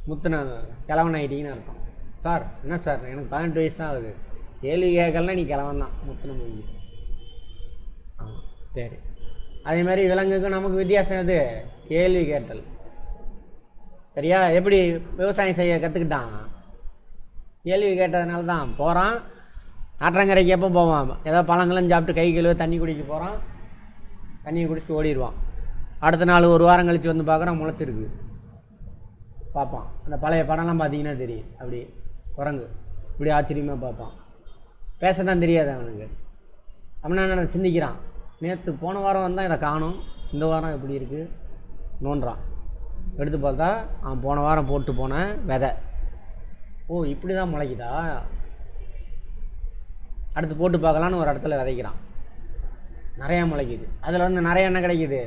முத்துன கிழவன் ஆகிட்டீங்கன்னு அர்த்தம். சார் என்ன சார் எனக்கு 18 வயசு தான் ஆகுது, கேள்வி கேட்கலன்னா நீ கிழவன் தான், முத்துன முடிஞ்சு. ஆமாம் சரி. அதே மாதிரி விலங்குக்கும் நமக்கு வித்தியாசம் எது? கேள்வி கேட்டல். சரியா? எப்படி விவசாயம் செய்ய கற்றுக்கிட்டான்? கேள்வி கேட்டதுனால தான். போகிறான் ஆற்றங்கரைக்கு, எப்போ போவான்? ஏதோ பழங்களும் சாப்பிட்டு கை கழுவ தண்ணி குடிக்க போகிறான், தண்ணியை குடிச்சிட்டு ஓடிடுவான். அடுத்த நாள் ஒரு வாரம் கழித்து வந்து பார்க்குறான், முளைச்சிருக்கு. பார்ப்பான். அந்த பழைய படம்லாம் பார்த்தீங்கன்னா தெரியும். அப்படி குரங்கு இப்படி ஆச்சரியமாக பார்ப்பான். பேச தான் தெரியாது அவனுக்கு. அப்படின்னா நான் சிந்திக்கிறான், நேற்று போன வாரம் வந்தால் இதை காணும், இந்த வாரம் எப்படி இருக்குது நோன்றான். எடுத்து பார்த்தா அவன் போன வாரம் போட்டு போன விதை. ஓ இப்படி தான் முளைக்குதா, அடுத்து போட்டு பார்க்கலான்னு ஒரு இடத்துல விதைக்கிறான். நிறையா முளைக்குது. அதில் வந்து நிறைய என்ன கிடைக்குது?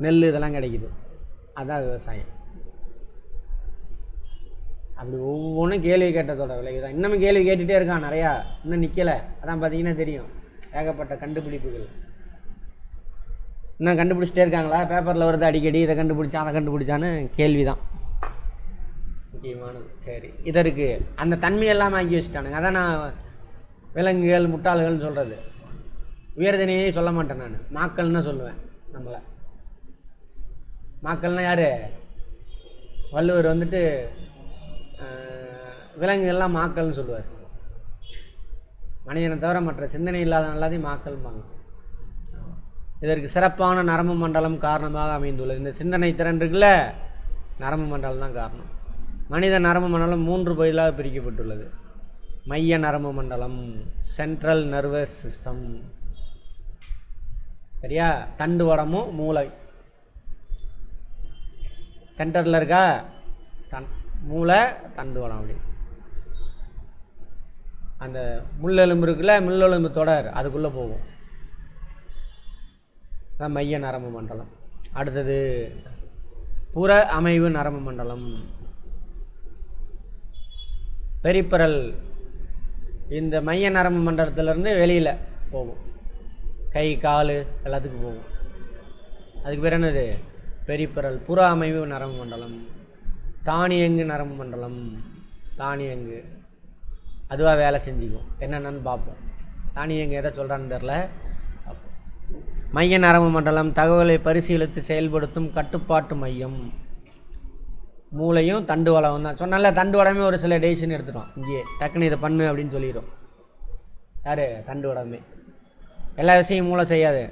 நெல் இதெல்லாம் கிடைக்குது. அதுதான் விவசாயம். அப்படி ஒவ்வொன்றும் கேள்வி கேட்டதோட விலைக்கு தான். இன்னமும் கேள்வி கேட்டுகிட்டே இருக்கான் நிறையா, இன்னும் நிற்கலை. அதான் பார்த்தீங்கன்னா தெரியும், ஏகப்பட்ட கண்டுபிடிப்புகள் இன்னும் கண்டுபிடிச்சிட்டே இருக்காங்களா? பேப்பரில் வருது அடிக்கடி, இதை கண்டுபிடிச்சான் அதை கண்டுபிடிச்சான்னு கேள்வி தான் முக்கியமானது. சரி, இதற்கு அந்த தன்மையெல்லாம் ஆக்கி வச்சுட்டானுங்க. அதான் நான் விலங்குகள் முட்டாள்கள்னு சொல்கிறது. உயர்தனையே சொல்ல மாட்டேன் நான், மாக்கள்னு சொல்லுவேன். நம்மளை மாக்கள்னால் யார்? வள்ளுவர் வந்துட்டு விலங்குகள்லாம் மாக்கள்னு சொல்லுவார். மனிதனை தவிர மற்ற சிந்தனை இல்லாத எல்லாத்தையும் மாக்கள்பாங்க. இதற்கு சிறப்பான நரம்பு மண்டலம் காரணமாக அமைந்துள்ளது. இந்த சிந்தனை திறன் இருக்குல்ல, நரம்பு மண்டலம் தான் காரணம். மனித நரம்பு மண்டலம் 3 பகுதிகளாக பிரிக்கப்பட்டுள்ளது. மைய நரம்பு மண்டலம், சென்ட்ரல் நர்வஸ் சிஸ்டம். சரியா? தண்டுவடமும் மூளை சென்டரில் இருக்கா, மூளை தண்டுவடம். அப்படி அந்த முள்ளெலும்பு இருக்குல்ல, முள்ளெலும்பு தொடர், அதுக்குள்ளே போகும். அதான் மைய நரம்பு மண்டலம். அடுத்தது புற அமைவு நரம்பு மண்டலம், பெரிப்பரல். இந்த மைய நரம்பு மண்டலத்திலேருந்து வெளியில் போகும், கை கால் எல்லாத்துக்கும் போகும். அதுக்கு பேர் என்னது? பெரிப்பரல். புற அமைவு நரம்பு மண்டலம். தானியங்கு நரம்பு மண்டலம், தானியங்கு அதுவாக வேலை செஞ்சுக்கும். என்னென்னு பார்ப்போம். தானியங்கு எதை சொல்கிறான்னு தெரில. மைய நரம்பு மண்டலம் தகவலை பரிசீலித்து செயல்படுத்தும் கட்டுப்பாட்டு மையம். மூளையும் தண்டுவடம் தான் சொன்னால. தண்டுவடமே ஒரு சில டெசிஷன் எடுத்துட்டோம் இங்கேயே, டக்குன்னு இதை பண்ணு அப்படின்னு சொல்லிடும். யார்? தண்டுவடமே. எல்லா விஷயம் மூளை செய்யாது,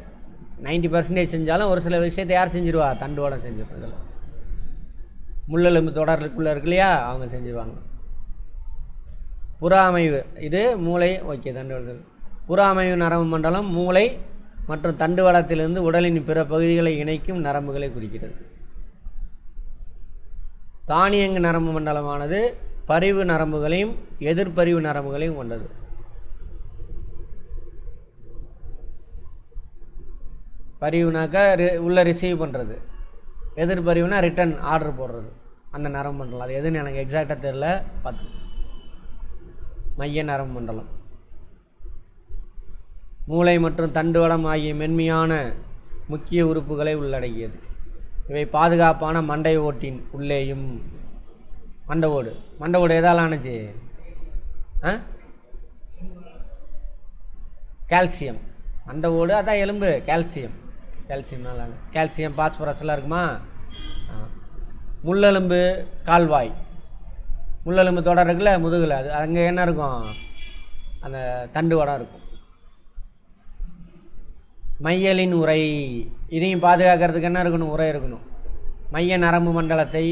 90% செஞ்சாலும் ஒரு சில விஷயத்தை யார் செஞ்சிருவா? தண்டுவடம் செஞ்சிருவோம். இதில் முள்ளெலும்பு தொடருக்குள்ளே இருக்கு இல்லையா, அவங்க செஞ்சுருவாங்க. புற அமைவு இது மூளை. ஓகே, தண்டுவடம். புற அமைவு நரம்பு மண்டலம் மூளை மற்றும் தண்டுவடத்திலிருந்து உடலின் பிற பகுதிகளை இணைக்கும் நரம்புகளை குறிக்கிறது. தானியங்கு நரம்பு மண்டலமானது பரிவு நரம்புகளையும் எதிர்பரிவு நரம்புகளையும் கொண்டது. பரிவுனாக்கா உள்ள ரிசீவ் பண்ணுறது, எதிர்பரிவுனா ரிட்டன் ஆர்டர் போடுறது. அந்த நரம்பு மண்டலம் அது எதுன்னு எனக்கு எக்ஸாக்டாக தெரில, பார்த்து. மைய நரம்பு மண்டலம் மூளை மற்றும் தண்டுவடம் ஆகிய மென்மையான முக்கிய உறுப்புகளை உள்ளடக்கியது. இவை பாதுகாப்பான மண்டை ஓட்டின் உள்ளேயும். மண்டை ஓடு எதால் ஆணுச்சு? கால்சியம். மண்டை ஓடு அதான் எலும்பு, கால்சியம்னால. கால்சியம் பாஸ்பரஸ்லாம் இருக்குமா? முள்ளெலும்பு கால்வாய். முள்ளெலும்பு தொடர் இருக்குல்ல முதுகில், அது அங்கே என்ன இருக்கும்? அந்த தண்டுவடம் இருக்கும். மையலின் உரை. இதையும் பாதுகாக்கிறதுக்கு என்ன இருக்கணும்? உரை இருக்கணும். மைய நரம்பு மண்டலத்தை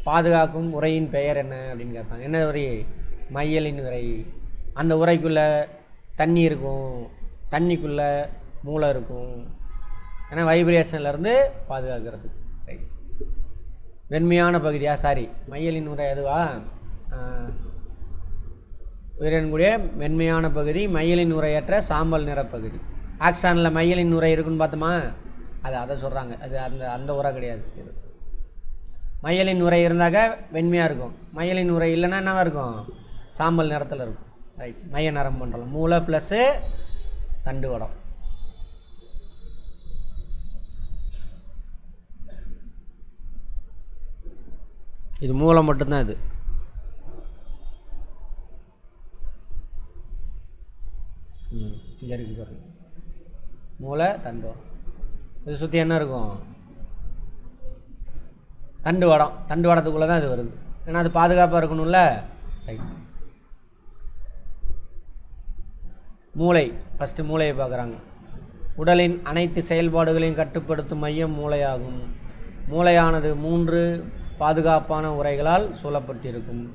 பாதுகாக்கும் உரையின் பெயர் என்ன அப்படின்னு கேட்பாங்க. என்ன உரை? மையலின் உரை. அந்த உரைக்குள்ளே தண்ணி இருக்கும், தண்ணிக்குள்ளே மூளை இருக்கும். ஏன்னா வைப்ரேஷன்லேருந்து பாதுகாக்கிறது. ரைட். வெண்மையான பகுதியாக மையலின் உரை எதுவா உயிரினக்கூடிய மென்மையான பகுதி மையலின் உரையற்ற சாம்பல் நிற பகுதி. ஆக்சானில் மையலின் உரை இருக்குன்னு பார்த்தோமா, அதை சொல்கிறாங்க. அது அந்த உரை கிடையாது. மையலின் உரை இருந்தாக்க வெண்மையாக இருக்கும், மையலின் உரை இல்லைன்னா என்னவா இருக்கும், சாம்பல் நிறத்தில் இருக்கும். ரைட். மைய நிறம் பண்ணுறோம். மூளை ப்ளஸ்ஸு தண்டு வடம். இது மூளை மட்டும்தான். இது இங்கே இருக்கு பாருங்க, மூளை தண்டு வடம். இது சுற்றி என்ன இருக்கும், தண்டு வடம். தண்டு வடத்துக்குள்ளே தான் இது வருது, ஏன்னா அது பாதுகாப்பாக இருக்கணும்ல. ரைட். மூளை. ஃபஸ்ட்டு மூளையை பார்க்குறாங்க. உடலின் அனைத்து செயல்பாடுகளையும் கட்டுப்படுத்தும் மையம் மூளையாகும். மூளையானது 3 பாதுகாப்பான உரைகளால் சூழப்பட்டிருக்கும்.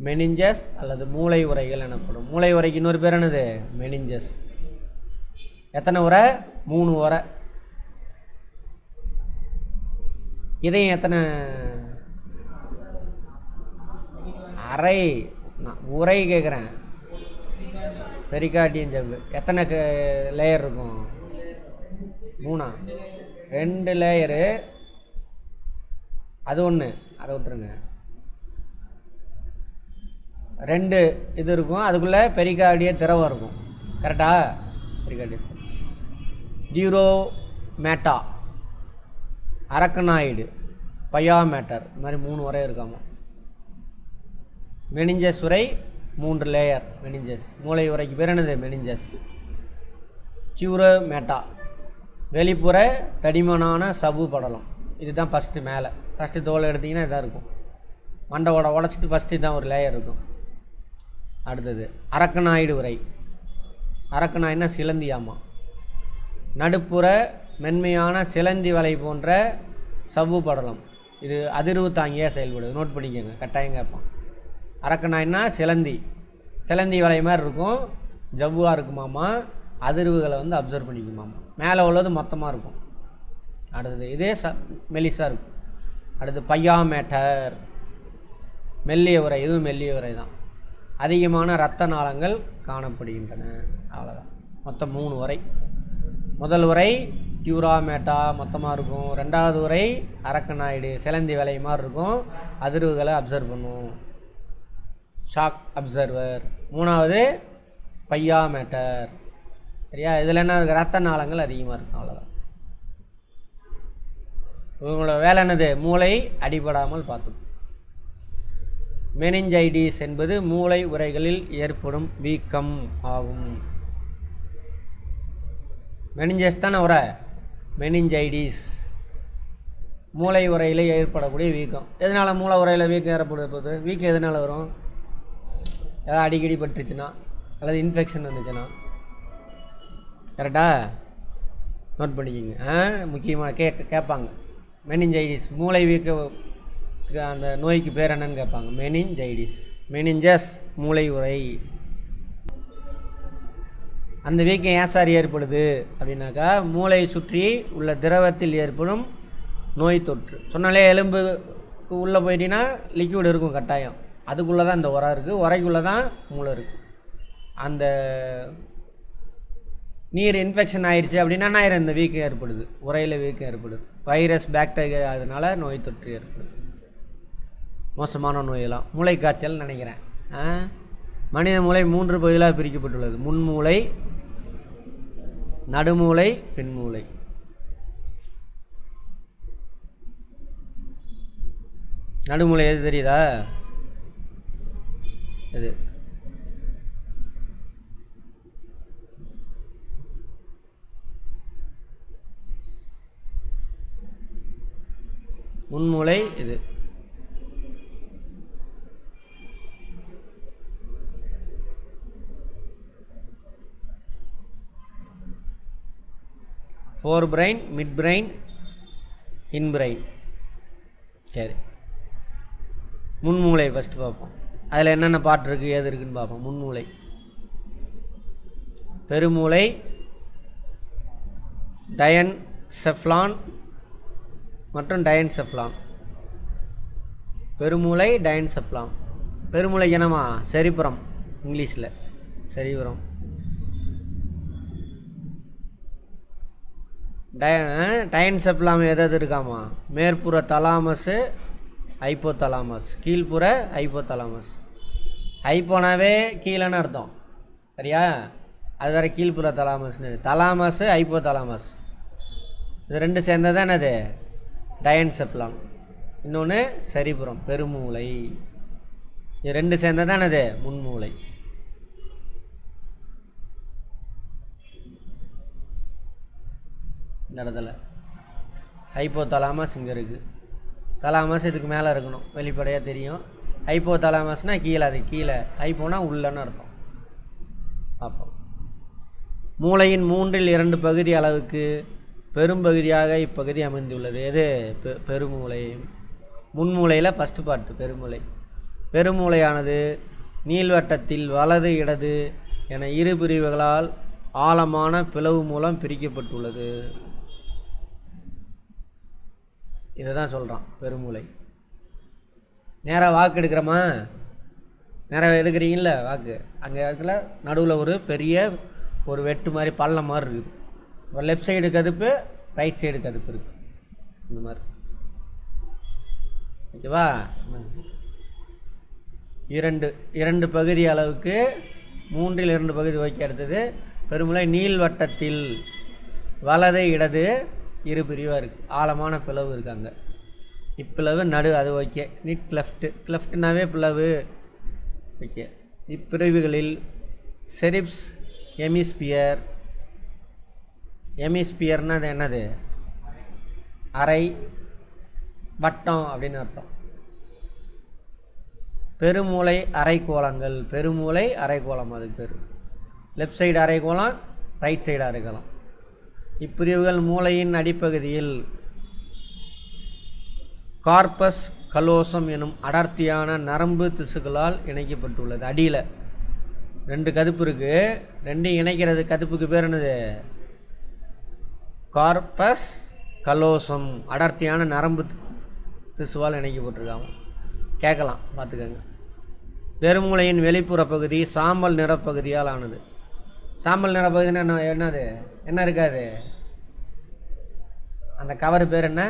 மெனிஞ்சஸ் அல்லது மூளை உரைகள் எனப்படும். மூளை உரைக்கு இன்னொரு பேர் என்னது, மெனிஞ்சஸ். எத்தனை உரை, 3 உரை. இதயம் எத்தனை அறை, உரை கேட்குறேன். பெரிகார்டியம் ஜவ்வு எத்தனை லேயர் இருக்கும், 3. 2 லேயரு. அது ஒன்று, அதை விட்டுருங்க. 2 இது இருக்கும், அதுக்குள்ளே பெரிகார்டிய திரவம் இருக்கும். கரெக்டா? பெரிகார்டியம். டியூரோமேட்டா, அரக்கனாய்டு, பயாமேட்டர், இந்த மாதிரி 3 உரை இருக்காங்க. மெனிஞ்சஸ் உரை 3 லேயர். மெனிஞ்சஸ் மூளை உரைக்கு பேர் என்னது, மெனிஞ்சஸ். டியூரோமேட்டா வெளிப்புற தடிமனான சவ்வு படலம். இதுதான் ஃபஸ்ட்டு மேலே. ஃபஸ்ட்டு தோலை எடுத்திங்கன்னா இதாக இருக்கும். மண்டவோட உடச்சிட்டு ஃபஸ்ட்டு தான் ஒரு லேயர் இருக்கும். அடுத்தது அரக்கனாய்டு உரை. அரக்கனாய்டுனா சிலந்தியாமா. நடுப்புற மென்மையான சிலந்தி வலை போன்ற சவ்வு படலம். இது அதிர்வு தாங்கியாக செயல்படுது. நோட் பண்ணிக்கோங்க, கட்டாயம் கேட்பான். அரக்கனாய்டுனா சிலந்தி வலை மாதிரி இருக்கும், ஜவ்வாக இருக்குமாமா. அதிர்வுகளை அப்சர்வ் பண்ணிக்குமாமா. மேலே உள்ளது மொத்தமாக இருக்கும். அடுத்தது இதே மெலிசாக இருக்கும். அடுத்து பையாமேட்டர், மெல்லிய உரை. இதுவும் மெல்லிய உரை தான். அதிகமான இரத்த நாளங்கள் காணப்படுகின்றன. அவ்வளோதான். மொத்தம் 3 உரை. முதல் உரை டியூராமேட்டா மொத்தமாக இருக்கும். 2வது உரை அரக்கனாய்டு சிலந்தி வலை மாதிரி இருக்கும், அதிர்வுகளை அப்சர்வ் பண்ணும், ஷாக் அப்சர்வர். 3வது பையாமேட்டர். சரியா? இதில் என்ன இருக்குது, இரத்த நாளங்கள் அதிகமாக இருக்கும். அவ்வளோதான். இவங்களோட வேலை என்னது, மூளை அடிபடாமல் பார்த்துக்கும். மெனிஞ்சைடிஸ் என்பது மூளை உரைகளில் ஏற்படும் வீக்கம் ஆகும். மெனிஞ்சஸ் தானே உரை, மெனிஞ்சைடிஸ் மூளை உரையில் ஏற்படக்கூடிய வீக்கம். எதனால் மூளை உரையில் வீக்கம் ஏற்படுவது, வீக்கம் எதனால் வரும், ஏதாவது அடிக்கடி பட்டுருச்சுன்னா அல்லது இன்ஃபெக்ஷன் வந்துச்சுன்னா. கரெக்டாக நோட் பண்ணிக்கிங்க. முக்கியமான கேட்பாங்க. மெனிஞ்சைடிஸ் மூளை வீக்க அந்த நோய்க்கு பேர் என்னன்னு கேட்பாங்க. மெனிஞ்சைடிஸ். மெனிஞ்சஸ் மூளை உரை. அந்த வீக்கம் ஏன் சார் ஏற்படுது அப்படின்னாக்கா, மூளையை சுற்றி உள்ள திரவத்தில் ஏற்படும் நோய் தொற்று. சொன்னாலே எலும்புக்கு உள்ளே போயிட்டீங்கன்னா லிக்விட் இருக்கும் கட்டாயம். அதுக்குள்ளே தான் இந்த உரை இருக்குது, உரைக்குள்ளே தான் மூளை இருக்குது. அந்த நீர் இன்ஃபெக்ஷன் ஆயிடுச்சு அப்படின்னா என்ன ஆயிரும், இந்த வீக்கம் ஏற்படுது, உரையில் வீக்கம் ஏற்படுது. வைரஸ் பாக்டீரியா அதனால நோய் தொற்று ஏற்படுது. மோசமான நோயெல்லாம் மூளை காய்ச்சல் நினைக்கிறேன். மனித மூளை 3 பகுதிகளாக பிரிக்கப்பட்டுள்ளது. முன்மூளை, நடுமூளை, பின்மூளை. நடுமூளை எது தெரியுதா, இது முன்மூளை. இது ஃபோர் பிரெயின், மிட் பிரெயின், இன் பிரெயின். சரி, முன்மூளை ஃபஸ்ட்டு பார்ப்போம். அதில் என்னென்ன பார்ட் இருக்குது ஏது இருக்குதுன்னு பார்ப்போம். முன்மூளை, பெருமூளை, டயன் செஃப்லான் மற்றும் டயன்செஃப்லான். பெருமூளை டயன்செஃப்லான். பெருமூளை என்னமா? செரிபுரம், இங்கிலீஷில் செரிபுரம். டயன்செஃப்லாம் எதாவது இருக்காமா? மேற்புற தலாமஸு, ஹைப்போதலாமஸ், கீழ்ப்புற ஹைப்போதலாமஸ். ஹைப்போனாவே கீழேன்னு அர்த்தம், சரியா? அது வேறு கீழ்ப்புற தலாமஸ்னு. தலாமஸு ஹைப்போதலாமஸ் இது ரெண்டு சேர்ந்தது தான் என்னது? டயன்செஃப்லான். இன்னொன்று செரிபுரம், பெருமூளை. இது ரெண்டு சேர்ந்தது தான் என்னது? முன்மூளை. இந்த இடத்துல ஹைப்போதலாமஸ் இங்கே இருக்குது. தலாமஸ் இதுக்கு மேலே இருக்கணும், வெளிப்படையாக தெரியும். ஹைப்போதலாமஸ்னால் கீழே, அது கீழே. ஹைப்போனா உள்ளன்னு அர்த்தம். பார்ப்போம். மூளையின் 2/3 பகுதி அளவுக்கு பெரும்பகுதியாக இப்பகுதி அமைந்துள்ளது. எது? பெருமூளை. முன்மூளையில் ஃபஸ்ட்டு பார்ட்டு பெருமூளை. பெருமூளையானது நீள்வட்டத்தில் வலது இடது என இரு பிரிவுகளால் ஆழமான பிளவு மூலம் பிரிக்கப்பட்டுள்ளது. இதை தான் சொல்கிறான் பெருமூளை. நேராக வாக்கு எடுக்கிறோமா? நேராக எடுக்கிறீங்கள வாக்கு, அங்கே இடத்துல நடுவில் ஒரு பெரிய ஒரு வெட்டு மாதிரி பள்ளம் மாதிரி இருக்குது. இப்போ லெஃப்ட் சைடு கதுப்பு, ரைட் சைடு கதுப்பு இருக்குது. இந்த மாதிரி ஓகேவா? இரண்டு பகுதி அளவுக்கு 2/3 பகுதி வைக்கிறது. பெருமூளை நீள்வட்டத்தில் வலது இடது இரு பிரிவாக இருக்குது. ஆழமான பிளவு இருக்குது அங்கே. இப்பிளவு நடு, அது ஓகே. நிட் கிளெஃப்ட்னாவே பிளவு, ஓகே. இப்பிரிவுகளில் செரிப்ஸ், எமிஸ்பியர். எமிஸ்பியர்னால் அது என்னது? அரை வட்டம் அப்படின்னு அர்த்தம். பெருமூளை அரைக்கோளங்கள். பெருமூளை அரைக்கோளம், அதுக்கு பேர். லெஃப்ட் சைடு அரைக்கோளம், ரைட் சைடு அரைக்கோளம். இப்பிரிவுகள் மூளையின் அடிப்பகுதியில் கார்பஸ் கலோசம் எனும் அடர்த்தியான நரம்பு திசுக்களால் இணைக்கப்பட்டுள்ளது. அடியில் 2 கதுப்பு இருக்குது. ரெண்டையும் இணைக்கிறது கதுப்புக்கு பேர் என்னது? Corpus callosum. அடர்த்தியான நரம்பு திசுவால் இணைக்கப்பட்டிருக்காங்க. கேட்கலாம், பார்த்துக்கோங்க. பெருமூளையின் வெளிப்புற பகுதி சாம்பல் நிறப்பகுதியால் ஆனது. சாம்பல் நிறப்பகுதினா என்னது? என்ன இருக்காது? அந்த கவர் பேர் என்ன?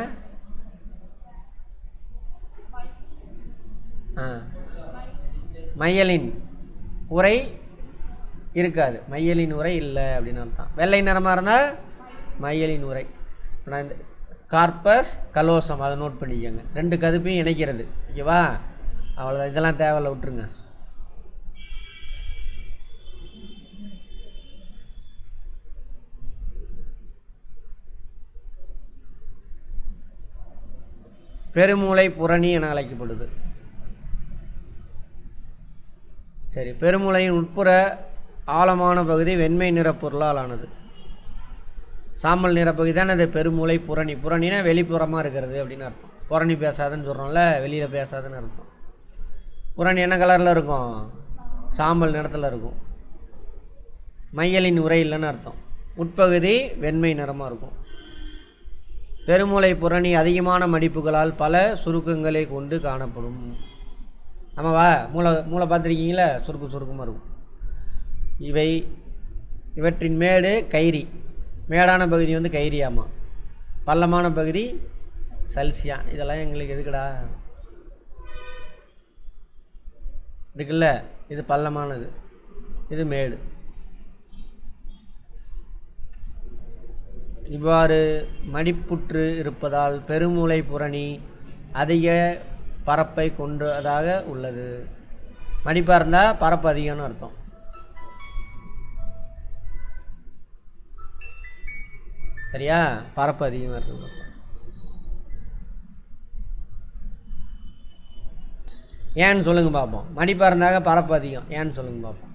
மையலின் உரை இருக்காது. மையலின் உரை இல்லை அப்படின்னு அர்த்தம். வெள்ளை நிறமாக இருந்தால் மையலின் உரை. இப்போ நான் இந்த கார்பஸ் கலோசம் அதை நோட் பண்ணிக்கோங்க. 2 கதுப்பையும் இணைக்கிறது, ஓகேவா? அவ்வளோதான், இதெல்லாம் தேவையில்ல, விட்டுருங்க. பெருமூளை புரணி என அழைக்கப்படுது. சரி, பெருமூளையின் உட்புற ஆழமான பகுதி வெண்மை நிற பொருளால் ஆனது. சாம்பல் நிற பகுதி தான் அது பெருமூளை புரணி. புரணினா வெளிப்புறமாக இருக்கிறது அப்படின்னு அர்த்தம். புரணி பேசாதுன்னு சொல்கிறோம்ல, வெளியில் பேசாதுன்னு அர்த்தம். புரணி என்ன கலரில் இருக்கும்? சாம்பல் நிறத்தில் இருக்கும். மையலின் உரை இல்லைன்னு அர்த்தம். உட்பகுதி வெண்மை நிறமாக இருக்கும். பெருமூளை புரணி அதிகமான மடிப்புகளால் பல சுருக்கங்களை கொண்டு காணப்படும். ஆமாவா? மூளை பார்த்துருக்கீங்களா? சுருக்கமாக இருக்கும். இவற்றின் மேடு கைரி. மேடான பகுதி வந்து கைரியாமா. பள்ளமான பகுதி சல்சியா. இதெல்லாம் எங்களுக்கு எதுக்குடா இருக்குல்ல? இது பள்ளமானது, இது மேடு. இவ்வாறு மடிப்புற்று இருப்பதால் பெருமூளை புரணி அதிக பரப்பை கொண்டதாக உள்ளது. மடிப்பாக இருந்தால் பரப்பு அதிகம்னு அர்த்தம். சரியா? பரப்பு அதிகமாக இருக்குன்னு அர்த்தம். ஏன்னு சொல்லுங்க பார்ப்போம். மடிப்பாக இருந்தாக பரப்பு அதிகம், ஏன்னு சொல்லுங்க பார்ப்போம்.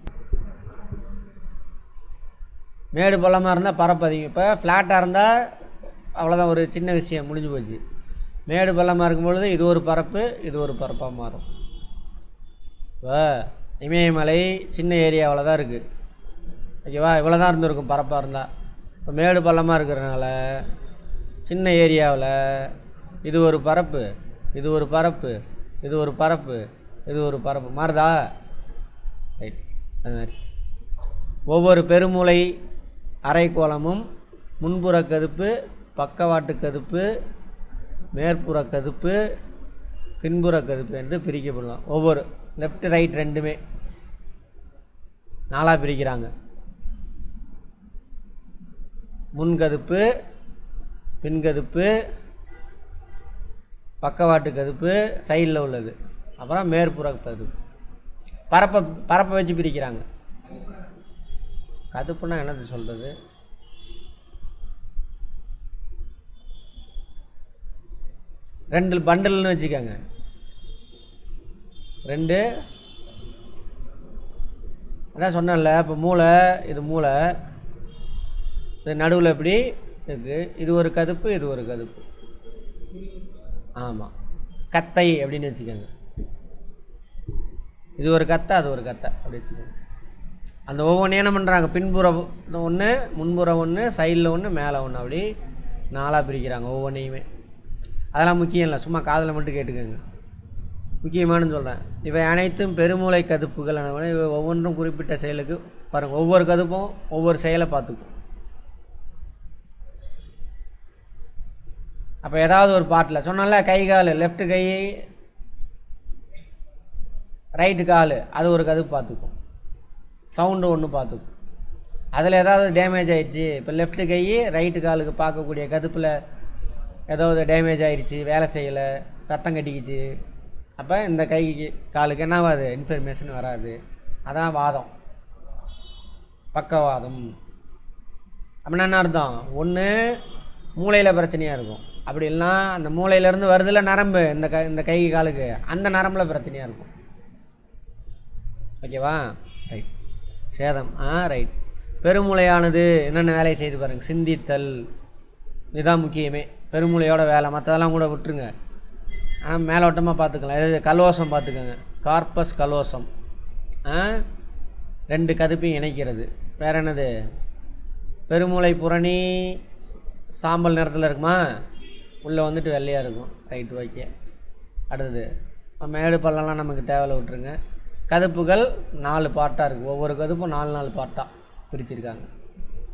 மேடு பள்ளமாக இருந்தால் பரப்பு அதிகம். இப்போ ஃப்ளாட்டாக இருந்தால் அவ்வளோதான், ஒரு சின்ன விஷயம் முடிஞ்சு போச்சு. மேடு பள்ளமாக இருக்கும்பொழுது இது ஒரு பரப்பு, இது ஒரு பரப்பாக மாறும். இப்போ இமயமலை சின்ன ஏரியாவில் தான் இருக்குது, ஓகேவா? இவ்வளோ தான் இருந்திருக்கும் பரப்பாக இருந்தால். இப்போ மேடு பள்ளமாக இருக்கிறதுனால சின்ன ஏரியாவில் இது ஒரு பரப்பு, இது ஒரு பரப்பு, இது ஒரு பரப்பு, இது ஒரு பரப்பு மாறுதா? ரைட். அது மாதிரி ஒவ்வொரு பெருமூளை அரைக்கோளமும் முன்புற கதுப்பு, பக்கவாட்டு கதுப்பு, மேற்புற கதுப்பு, பின்புற கதுப்பு என்று பிரிக்கப்படலாம். ஒவ்வொரு லெஃப்ட் ரைட் ரெண்டுமே 4 பிரிக்கிறாங்க. முன்கதுப்பு, பின்கதுப்பு, பக்கவாட்டு கதுப்பு, சைடில் உள்ளது, அப்புறம் மேற்புற கதுப்பு. பரப்பை வச்சு பிரிக்கிறாங்க. கதுப்புன்னா என்னது சொல்கிறது? ரெண்டு பண்டல்னு வச்சுக்கோங்க. 2 அதான் சொன்னேன்ல. இப்போ மூளை, இது மூளை, இது நடுவில் எப்படி இருக்குது, இது ஒரு கதுப்பு, இது ஒரு கதுப்பு. ஆமாம், கத்தை அப்படின்னு வச்சுக்கோங்க. இது ஒரு கத்தை, அது ஒரு கத்தை அப்படி வச்சுக்கோங்க. அந்த ஒவ்வொன்றையும் என்ன பண்ணுறாங்க, பின்புறம் ஒன்று, முன்புறம் ஒன்று, சைடில் ஒன்று, மேலே ஒன்று, அப்படி 4 பிரிக்கிறாங்க ஒவ்வொன்றையுமே. அதெல்லாம் முக்கியம் இல்லை, சும்மா காதில் மட்டும் கேட்டுக்கோங்க. முக்கியமானு சொல்கிறேன். இவை அனைத்தும் பெருமூளை கதுப்புகள். இவை ஒவ்வொன்றும் குறிப்பிட்ட செயலுக்கு பாருங்கள். ஒவ்வொரு கதுப்பும் ஒவ்வொரு செயலை பார்த்துக்கும். அப்போ ஏதாவது ஒரு பாட்டில் சொன்னால கை கால், லெஃப்ட் கை ரைட்டு கால், அது ஒரு கதுப்பு பார்த்துக்கும். சவுண்டு ஒன்று பார்த்துக்கும். அதில் ஏதாவது டேமேஜ் ஆகிடுச்சு, இப்போ லெஃப்ட் கை ரைட்டு காலுக்கு பார்க்கக்கூடிய கதுப்பில் ஏதாவது டேமேஜ் ஆகிடுச்சு, வேலை செய்யலை, ரத்தம் கட்டிக்கிச்சு, அப்போ இந்த கைக்கு காலுக்கு என்னவாது, இன்ஃபர்மேஷன் வராது. அதான் வாதம், பக்கவாதம். அப்படின்னா என்ன அர்த்தம்? ஒன்று மூளையில் பிரச்சனையாக இருக்கும், அப்படி இல்லைனா அந்த மூளையிலேருந்து வருதில்ல நரம்பு, இந்த கை காலுக்கு, அந்த நரம்பில் பிரச்சனையாக இருக்கும். ஓகேவா? ரைட். சேதம். ரைட். பெருமூளையானது என்னென்ன வேலையை செய்து பாருங்கள். சிந்தித்தல், இதுதான் முக்கியமே பெருமூளையோட வேலை. மற்றதெல்லாம் கூட விட்டுருங்க, மேலோட்டமாக பார்த்துக்கலாம். இது கலோசம் பார்த்துக்கோங்க, கார்பஸ் கலோசம். 2 கதுப்பையும் இணைக்கிறது. வேறு என்னது? பெருமூளை புரணி சாம்பல் நிறத்தில் இருக்குமா, உள்ளே வந்துட்டு வெள்ளையாக இருக்கும். Right, okay. அடுத்தது மேடு பள்ளம்லாம் நமக்கு தேவையில்ல, விட்டுருங்க. கதுப்புகள் 4 பார்ட்டாக இருக்குது. ஒவ்வொரு கதுப்பும் 4 பார்ட்டாக பிரிச்சுருக்காங்க.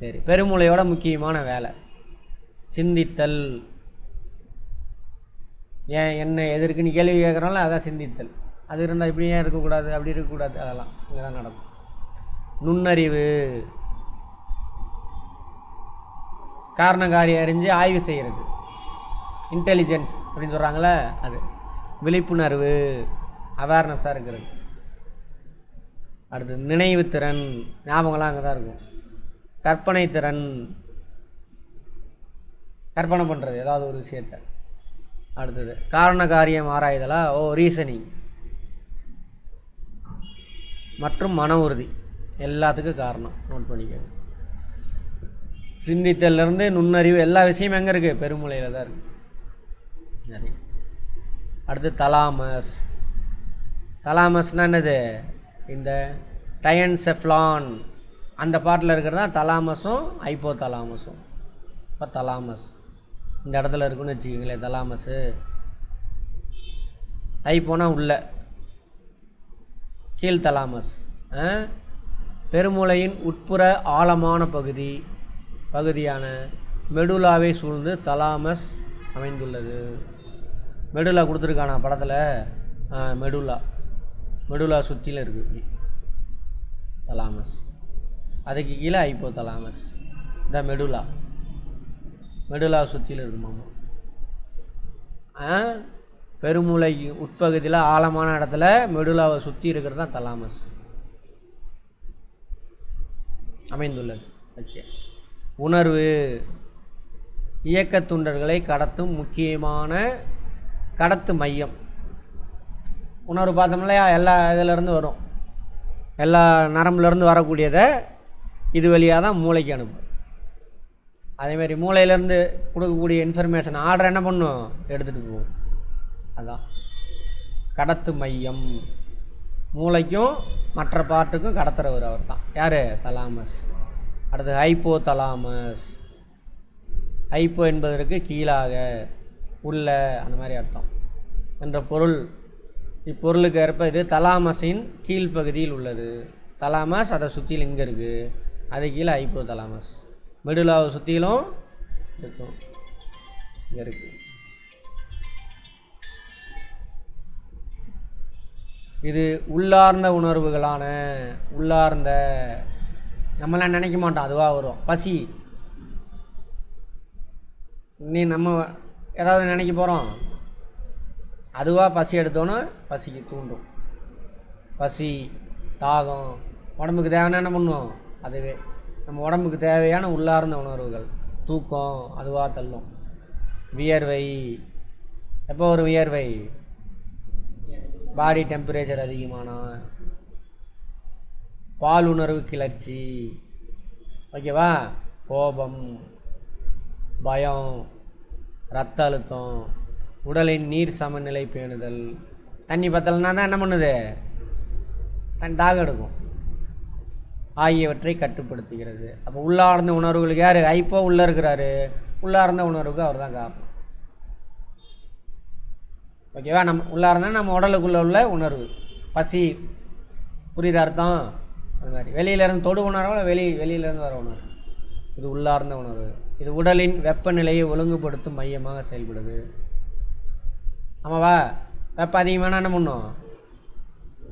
சரி, பெருமூளையோட முக்கியமான வேலை சிந்தித்தல். ஏன் என்ன எதற்குன்னு கேள்வி கேட்குறோம்ல, அதான் சிந்தித்தல். அது இருந்தால் இப்படி ஏன் இருக்கக்கூடாது, அப்படி இருக்கக்கூடாது, அதெல்லாம் இங்கே தான் நடக்கும். நுண்ணறிவு, காரண காரியம் அறிஞ்சு ஆய்வு செய்கிறது, இன்டெலிஜென்ஸ் அப்படின்னு சொல்கிறாங்களே அது. விழிப்புணர்வு, அவேர்னஸாக இருக்கிறது. அடுத்து நினைவு திறன், ஞாபகம்லாம் அங்கே தான் இருக்கும். கற்பனை திறன், கற்பனை பண்ணுறது ஏதாவது ஒரு விஷயத்தை. அடுத்தது காரண காரியம் ஆராய்தலா, ரீசனிங். மற்றும் மன உறுதி, எல்லாத்துக்கும் காரணம். நோட் பண்ணிக்க. சிந்தித்தல்லேருந்து நுண்ணறிவு, எல்லா விஷயமும் எங்கே இருக்குது? பெருமூளையில் தான் இருக்குது. சரி, அடுத்து தலாமஸ். தலாமஸ்னால் என்னது? இந்த டயன்செஃப்லான் அந்த பாட்டில் இருக்கிறது தான் தலாமஸும் ஹைப்போ தலாமஸும். இப்போ தலாமஸ் இந்த இடத்துல இருக்குன்னு வச்சுக்கிங்களேன். தலாமஸு ஹைப்போனா உள்ள, கீழ் தலாமஸ் பெருமூளையின் உட்புற ஆழமான பகுதியான மெடுலாவை சூழ்ந்து தலாமஸ் அமைந்துள்ளது. மெடுலா கொடுத்துருக்கானா படத்தில்? மெடுலா சுற்றியில் இருக்குது தலாமஸ். அதுக்கு கீழே ஹைப்போ தலாமஸ். இந்த மெடுலா சுற்றியில் இருக்குமாமா. பெருமூளை உட்பகுதியில் ஆழமான இடத்துல மெடுலாவை சுற்றி இருக்கிறது தான் தலாமஸ் அமைந்துள்ளது. ஓகே. உணர்வு, இயக்க தூண்டல்களை கடத்தும் முக்கியமான கடத்து மையம். உணர்வு பார்த்தோம்லையா, எல்லா இதிலேருந்து வரும், எல்லா நரம்புலேருந்து வரக்கூடியதை இது வழியாக தான் மூளைக்கு அனுப்பும். அதேமாதிரி மூளையிலேருந்து கொடுக்கக்கூடிய இன்ஃபர்மேஷன் ஆர்டர் என்ன பண்ணும்? எடுத்துகிட்டு போகும். அதான் கடத்து மையம். மூளைக்கும் மற்ற பாட்டுக்கும் கடத்துறவர் அவர் தான். யார்? தலாமஸ். அடுத்து ஹைப்போ தலாமஸ். ஹைப்போ என்பதற்கு கீழாக, உள்ள, அந்த மாதிரி அர்த்தம் என்ற பொருள். இப்பொருளுக்கு ஏற்ப இது தலாமஸின் கீழ்ப்பகுதியில் உள்ளது. தலாமஸ் அதை சுற்றிலும் இங்கே இருக்குது, அது கீழே ஹைப்போ தலாமஸ். மெடுலாவை சுற்றிலும் இருக்கும், இங்கே இருக்குது. இது உள்ளார்ந்த உணர்வுகளான, உள்ளார்ந்த, நம்மளாம் நினைக்க மாட்டோம், அதுவாக வரும். பசி, நீ நம்ம ஏதாவது நினைக்க போகிறோம், அதுவாக பசி எடுத்தோன்னே பசிக்கு தூண்டும். பசி, தாகம், உடம்புக்கு தேவையான என்ன பண்ணுவோம், அதுவே நம்ம உடம்புக்கு தேவையான உள்ளார்ந்த உணர்வுகள். தூக்கம் அதுவாக தள்ளும். வியர்வை, எப்போ ஒரு வியர்வை, பாடி டெம்பரேச்சர் அதிகமானா. பாலுணர்வு கிளர்ச்சி, ஓகேவா, கோபம், பயம், இரத்த அழுத்தம், உடலின் நீர் சமநிலை பேணுதல். தண்ணி பத்தலைன்னா தான் என்ன பண்ணுது, தாகம் எடுக்கும், ஆகியவற்றை கட்டுப்படுத்துகிறது. அப்போ உள்ளார்ந்த உணர்வுகளுக்கு யார், ஹைப்போ உள்ளே இருக்கிறாரு, உள்ளார்ந்த உணர்வுக்கு அவர் தான் காரணம். ஓகேவா, நம்ம உள்ளார்ந்தா நம்ம உடலுக்குள்ளே உள்ள உணர்வு. பசி, புரியுத அர்த்தம், அது மாதிரி. வெளியிலேருந்து தொடு உணர்வு, வெளியிலேருந்து வர உணர்வு, இது உள்ளார்ந்த உணர்வு. இது உடலின் வெப்பநிலையை ஒழுங்குபடுத்தும் மையமாக செயல்படுது. ஆமாவா, வெப்பம் அதிகமான என்ன பண்ணும்,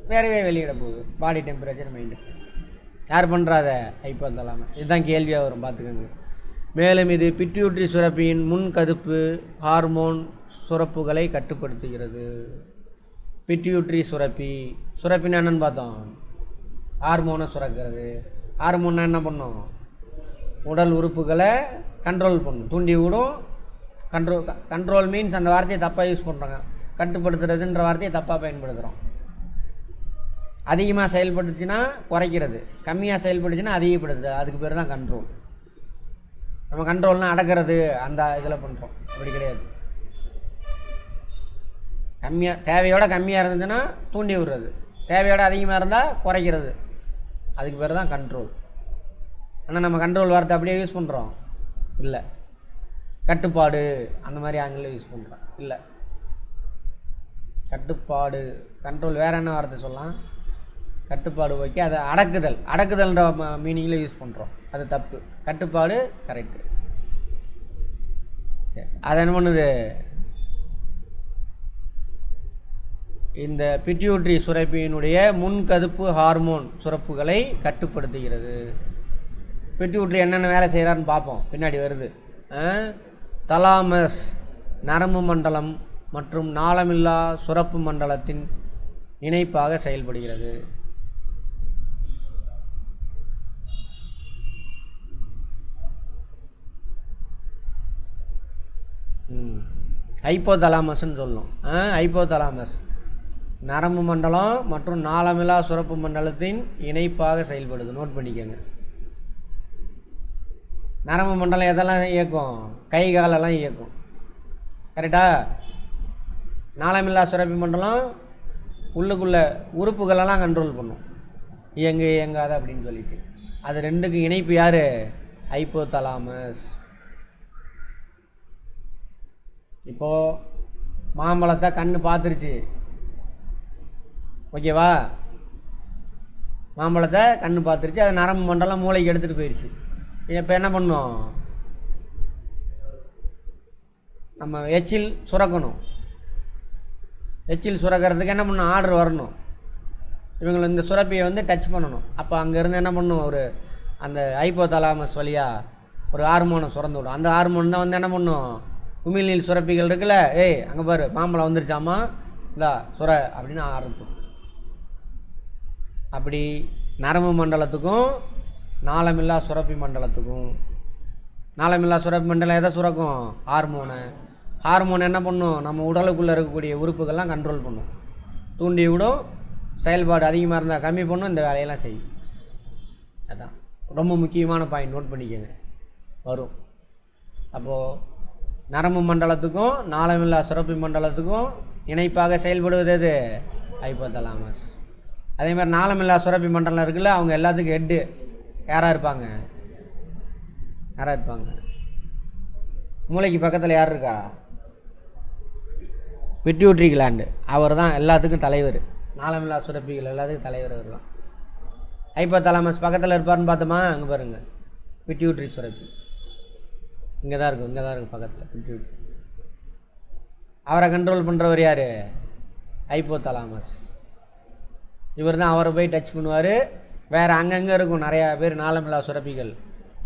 வேறவே வெளியிட போகுது, பாடி டெம்பரேச்சர் மைண்டு. யார் பண்ணுறாத, ஹைப்போதலாமஸ். இதுதான் கேள்வியாக வரும், பார்த்துக்கோங்க. மேலும் இது பிட்யூட்ரி சுரப்பியின் முன்கதுப்பு ஹார்மோன் சுரப்புகளை கட்டுப்படுத்துகிறது. பிட்யூட்ரி சுரப்பி, சுரப்பின்னு என்னென்னு பார்த்தோம், ஹார்மோனை சுரக்கிறது. ஹார்மோன்னா என்ன பண்ணும், உடல் உறுப்புகளை கண்ட்ரோல் பண்ணும், தூண்டி விடும். கண்ட்ரோல் மீன்ஸ் அந்த வார்த்தையை தப்பாக யூஸ் பண்ணுறாங்க. கட்டுப்படுத்துறதுன்ற வார்த்தையை தப்பாக பயன்படுத்துகிறோம். அதிகமாக செயல்பட்டுச்சுன்னா குறைக்கிறது, கம்மியாக செயல்பட்டுச்சுன்னா அதிகப்படுத்துது, அதுக்கு பேர் தான் கண்ட்ரோல். நம்ம கண்ட்ரோல்னால் அடக்கிறது, அந்த இதில் பண்ணுறோம். அப்படி கிடையாது. கம்மியாக, தேவையோட கம்மியாக இருந்துச்சுன்னா தூண்டி விடுறது, தேவையோட அதிகமாக இருந்தால் குறைக்கிறது, அதுக்கு பேர் தான் கண்ட்ரோல். ஆனால் நம்ம கண்ட்ரோல் வார்த்தை அப்படியே யூஸ் பண்ணுறோம் இல்லை, கட்டுப்பாடு அந்த மாதிரி ஆங்கில யூஸ் பண்ணுறோம் இல்லை. கட்டுப்பாடு, கண்ட்ரோல் வேறு என்ன வார்த்தை சொல்லலாம், கட்டுப்பாடு ஓகே, அதை அடக்குதல்ன்ற மீனிங்கில் யூஸ் பண்ணுறோம், அது தப்பு. கட்டுப்பாடு கரெக்டு. சரி, அது என்ன பண்ணுது, இந்த பிட்யூட்ரி சுரப்பியினுடைய முன்கதுப்பு ஹார்மோன் சுரப்புகளை கட்டுப்படுத்துகிறது. பிட்யூட்ரி என்னென்ன வேலை செய்கிறான்னு பார்ப்போம், பின்னாடி வருது. தலாமஸ் நரம்பு மண்டலம் மற்றும் நாளமில்லா சுரப்பு மண்டலத்தின் இணைப்பாக செயல்படுகிறது. ஹைப்போதலாமஸ்ன்னு சொல்லணும். ஹைப்போதலாமஸ் நரம்பு மண்டலம் மற்றும் நாளமில்லா சுரப்பு மண்டலத்தின் இணைப்பாக செயல்படுது. நோட் பண்ணிக்கோங்க. நரம்பு மண்டலம் எதெல்லாம் இயக்கும், கை காலெல்லாம் இயக்கும், கரெக்டா. நாளமில்லா சுரப்பி மண்டலம் உள்ளுக்குள்ள உறுப்புகளெல்லாம் கண்ட்ரோல் பண்ணும், இயங்காத அப்படின்னு சொல்லிட்டு. அது ரெண்டுக்கு இணைப்பு யார், ஹைப்போதலாமஸ். இப்போது மாம்பழத்தை கண்ணு பார்த்துருச்சு, ஓகேவா, மாம்பழத்தை கண்ணு பார்த்துருச்சு, அது நரம்பு மண்டலம் மூளைக்கு எடுத்துகிட்டு போயிடுச்சு. இப்போ என்ன பண்ணோம், நம்ம எச்சில் சுரக்கணும். எச்சில் சுரக்கிறதுக்கு என்ன பண்ணணும், ஆர்டர் வரணும். இவங்களை இந்த சுரப்பியை வந்து டச் பண்ணணும். அப்போ அங்கேருந்து என்ன பண்ணும், ஒரு அந்த ஹைப்போதலாமஸ் வழியாக ஒரு ஹார்மோனை சுரந்து விடும். அந்த ஹார்மோன் தான் வந்து என்ன பண்ணும், உமிழ்நீர் சுரப்பிகள் இருக்குல்ல, அங்கே பாரு மாம்பழம் வந்துருச்சாமா, இந்தா சுர அப்படின்னு ஆரம்பிக்கும். அப்படி நரம்பு மண்டலத்துக்கும் நாளமில்லா சுரப்பி மண்டலத்துக்கும், நாளமில்லா சுரப்பி மண்டலம் எதை சுரக்கும், ஹார்மோனை. ஹார்மோன் என்ன பண்ணும், நம்ம உடலுக்குள்ளே இருக்கக்கூடிய உறுப்புகள்லாம் கண்ட்ரோல் பண்ணும், தூண்டி விடும். செயல்பாடு அதிகமாக இருந்தால் கம்மி பண்ணும், இந்த வேலையெல்லாம் செய்யும். அதான் ரொம்ப முக்கியமான பாயிண்ட், நோட் பண்ணிக்கோங்க, வரும். அப்போது நரம்பு மண்டலத்துக்கும் நாளமில்லா சுரப்பி மண்டலத்துக்கும் இணைப்பாக செயல்படுவது எது, ஹைப்போதலாமஸ். அதே மாதிரி நாளமில்லா சுரப்பி மண்டலம் இருக்குல்ல, அவங்க எல்லாத்துக்கும் ஹெட்டு யாராக இருப்பாங்க, மூளைக்கு பக்கத்தில் யார் இருக்கா? Pituitary gland. அவர் தான் எல்லாத்துக்கும் தலைவர். நாளமில்லா சுரப்பிகள் எல்லாத்துக்கும் தலைவர் அவர் தான். ஹைப்போதாலமஸ் பக்கத்தில் இருப்பார்னு பார்த்தோமா? அங்கே பாருங்கள், பிட்யூட்ரி சுரப்பி இங்கே தான் இருக்கும் பக்கத்தில் பிட்யூட்ரி. அவரை கண்ட்ரோல் பண்ணுறவர் யார்? ஹைப்போதாலமஸ். இவர் தான் அவரை போய் டச் பண்ணுவார். வேறு அங்கங்கே இருக்கும் நிறையா பேர் நாளமில்லா சுரப்பிகள்,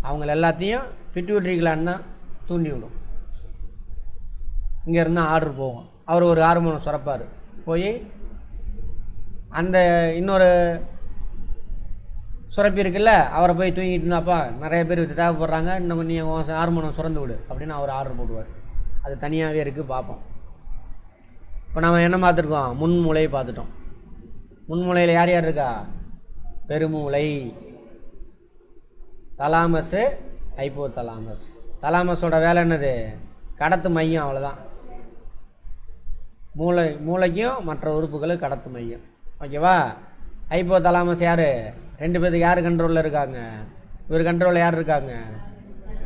அவங்கள எல்லாத்தையும் பிட்யூட்ரி கிளாண்ட் தான் தூண்டி விடும். இங்கேருந்து ஆர்டர் போகும். அவர் ஒரு ஹார்மோனை சுரப்பார், போய் அந்த இன்னொரு சுரப்பி இருக்குல்ல, அவரை போய் தூங்கிட்டு இருந்தாப்பா நிறைய பேர் தேவைப்படுறாங்க, இன்னும் கொஞ்சம் ஹார்மோனை சுரந்து விடு அப்படின்னு அவர் ஆர்டர் போடுவார். அது தனியாகவே இருக்குது, பார்ப்போம். இப்போ நம்ம என்ன பார்த்துருக்கோம்? முன்மூளையை பார்த்துட்டோம். முன்மூளையில் யார் யார் இருக்கா? பெருமூளை, தலாமஸு, ஹைப்போதலாமஸ். தலாமஸோட வேலை என்னது? கடத்து மையம், அவ்வளோதான். மூளைக்கும் மற்ற உறுப்புகளும் கடத்து மையம். ஓகேவா? ஹைப்போதலாமஸ் யார்? ரெண்டு பேருக்கு யார் கண்ட்ரோலில் இருக்காங்க? இவர் கண்ட்ரோலில் யார் இருக்காங்க?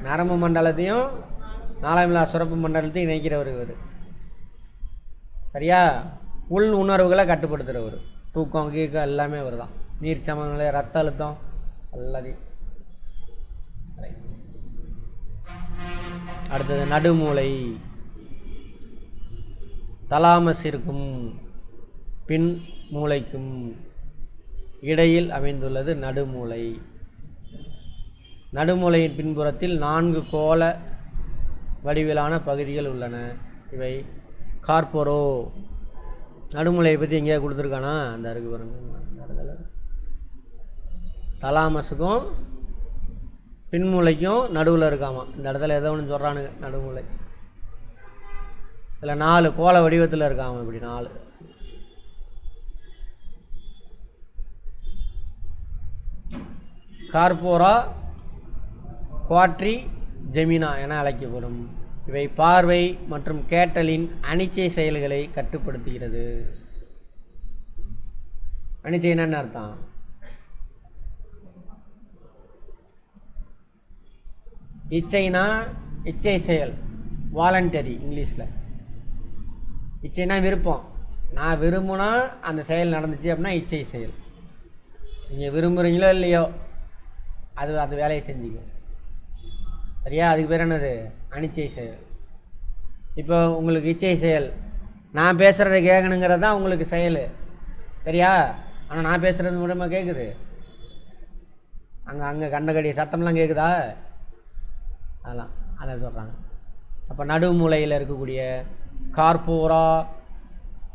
நரம்பு மண்டலத்தையும் நாளமில்லா சுரப்பு மண்டலத்தையும் இணைக்கிறவர் இவர். சரியா? உள் உணர்வுகளை கட்டுப்படுத்துகிறவர். தூக்கம் கீக்கம் எல்லாமே இவர் தான். நீர் சமநிலை, ரத்த அழுத்தம் எல்லாத்தையும். அடுத்தது நடுமூளை. தலாமஸிற்கும் பின் மூளைக்கும் இடையில் அமைந்துள்ளது நடுமூளை. நடுமூளையின் பின்புறத்தில் 4 கோள வடிவிலான பகுதிகள் உள்ளன. இவை கார்போரோ. நடுமூளையை பற்றி எங்கேயா கொடுத்துருக்கானா? அந்த இருக்கு பாருங்க. தலாமஸுக்கும் பின்மூளைக்கும் நடுவில் இருக்காமா. இந்த இடத்துல ஏதோ ஒன்று சொல்கிறானுங்க, நடுமூளை. இதில் 4 கோள வடிவத்தில் இருக்காமா. இப்படி 4. கார்போரா குவாட்ரி ஜெமினா என அழைக்கப்படும். இவை பார்வை மற்றும் கேட்டலின் அனிச்சை செயல்களை கட்டுப்படுத்துகிறது. அனிச்சைன்னா என்ன அர்த்தம்? இச்சைனா இச்சை செயல், வாலண்டரி இங்கிலீஷில். இச்சைனா விருப்பம். நான் விரும்புனா அந்த செயல் நடந்துச்சு அப்படின்னா இச்சை செயல். நீங்கள் விரும்புகிறீங்களோ இல்லையோ அது அந்த வேலையை செஞ்சுக்கும். சரியா? அதுக்கு பேர் என்னது? அனிச்சை செயல். இப்போ உங்களுக்கு இச்சை செயல், நான் பேசுகிறத கேட்கணுங்கிறது தான் உங்களுக்கு செயல். சரியா? ஆனால் நான் பேசுகிறது மூலமாக கேட்குது. அங்கே கண்டகடி சத்தம்லாம் கேட்குதா? அதெல்லாம் அதை சொல்கிறாங்க. அப்போ நடுமூளையில் இருக்கக்கூடிய கார்போரா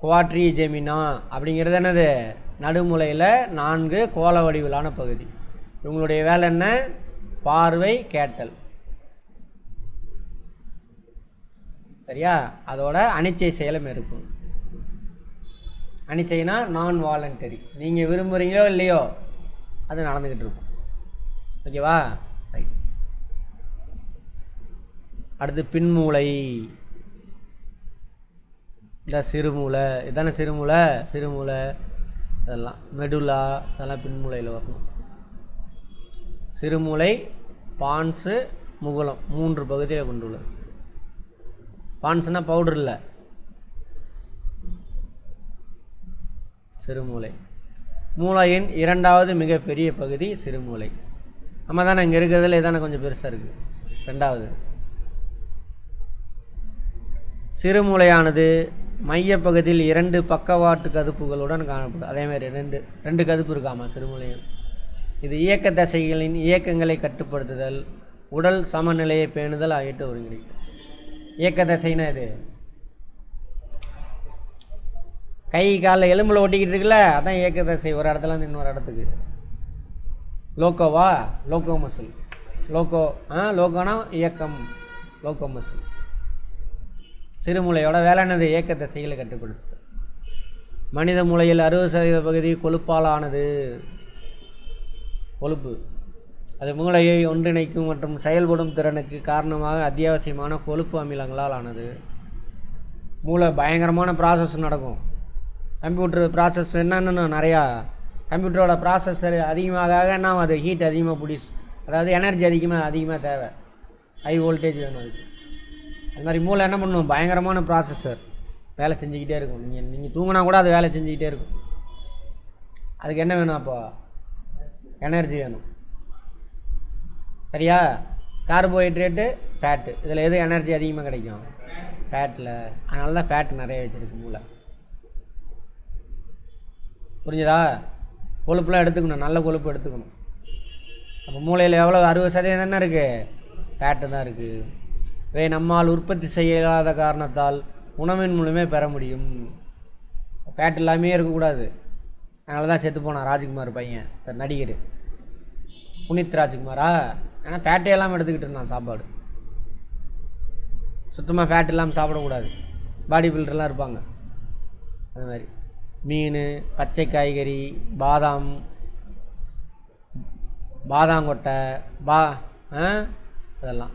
குவாட்ரி ஜெமினா அப்படிங்கிறது என்னது? நடுமூளையில் 4 கோள வடிவிலான பகுதி. இவங்களுடைய வேலை என்ன? பார்வை, கேட்டல். சரியா? அதோட அனிச்சை செயலும் இருக்கும். அனிச்சைனா நான் வாலண்டரி. நீங்கள் விரும்புகிறீங்களோ இல்லையோ அது நடந்துக்கிட்டு இருக்கும். ஓகேவா? ரைட். அடுத்து பின்மூளை. இந்த சிறுமூளை இதானே சிறுமூளை இதெல்லாம் மெடுலா இதெல்லாம் பின்மூளையில் வரணும். சிறுமூளை பான்ஸு முகுளம் 3 பகுதியை கொண்டுள்ளது. பான்ஸ்னால் பவுடர் இல்லை, சிறுமூளை. மூளையின் 2வது மிகப்பெரிய பகுதி சிறுமூளை. நம்ம தானே இங்கே இருக்கிறதுல இதானே கொஞ்சம் பெருசாக இருக்குது. 2வது சிறுமூளையானது மையப்பகுதியில் 2 பக்கவாட்டு கதுப்புகளுடன் காணப்படும். அதேமாதிரி 2 கதுப்பு இருக்காமா சிறுமூளையும். இது இயக்க தசைகளின் இயக்கங்களை கட்டுப்படுத்துதல், உடல் சமநிலையை பேணுதல் ஆகிட்டு ஒருங்கிணைக்கும். இயக்க தசைனா இது கை காலில் எலும்பில் ஒட்டிக்கிட்டு இருக்குல்ல, அதான் இயக்க தசை. ஒரு இடத்துலேருந்து இன்னொரு இடத்துக்கு. லோக்கோவா? Loco muscle. லோக்கோனா இயக்கம், லோக்கோ மசில். சிறுமூளையோட வேலை என்னது? இயக்க தசைகளை கட்டுப்படுத்துது. மனித மூளையில் 60% பகுதி கொழுப்பால் ஆனது. கொழுப்பு அது மூளையை ஒன்றிணைக்கும் மற்றும் செயல்படும் திறனுக்கு காரணமாக அத்தியாவசியமான கொழுப்பு அமிலங்களால் ஆனது. மூளை பயங்கரமான ப்ராசஸ் நடக்கும். கம்ப்யூட்டர் ப்ராசஸ் என்னென்னு நிறையா கம்ப்யூட்டரோட ப்ராசஸர் அதிகமாக என்ன அது ஹீட் அதிகமாக பிடிச்சி, அதாவது எனர்ஜி அதிகமாக தேவை. ஹை வோல்டேஜ் வேணும் அதுக்கு. அது மாதிரி மூளை என்ன பண்ணும், பயங்கரமான ப்ராசஸர், வேலை செஞ்சுக்கிட்டே இருக்கும். நீங்கள் தூங்கினா கூட அது வேலை செஞ்சுக்கிட்டே இருக்கும். அதுக்கு என்ன வேணும், அப்போ எனர்ஜி வேணும். சரியா? கார்போஹைட்ரேட்டு, ஃபேட்டு, இதில் எது எனர்ஜி அதிகமாக கிடைக்கும்? ஃபேட்டில். அதனால தான் ஃபேட் நிறைய வச்சுருக்கு மூளை. புரிஞ்சுதா? கொழுப்புலாம் எடுத்துக்கணும், நல்ல கொழுப்பு எடுத்துக்கணும். அப்போ மூளையில் எவ்வளோ 60% தானே இருக்குது, ஃபேட்டு தான் இருக்குது. இவை நம்மால் உற்பத்தி செய்யாத காரணத்தால் உணவின் மூலமே பெற முடியும். ஃபேட் எல்லாமே இருக்கக்கூடாது. அதனால தான் செத்து போனான் ராஜ்குமார் பையன், நடிகர் புனித் ராஜ்குமாரா. ஆனால் ஃபேட்டே எல்லாம் எடுத்துக்கிட்டு இருந்தான் சாப்பாடு. சுத்தமாக ஃபேட் இல்லாமல் சாப்பிடக்கூடாது. பாடி பில்டர்லாம் இருப்பாங்க. அது மாதிரி மீன், பச்சை காய்கறி, பாதாங்கொட்டை, அதெல்லாம்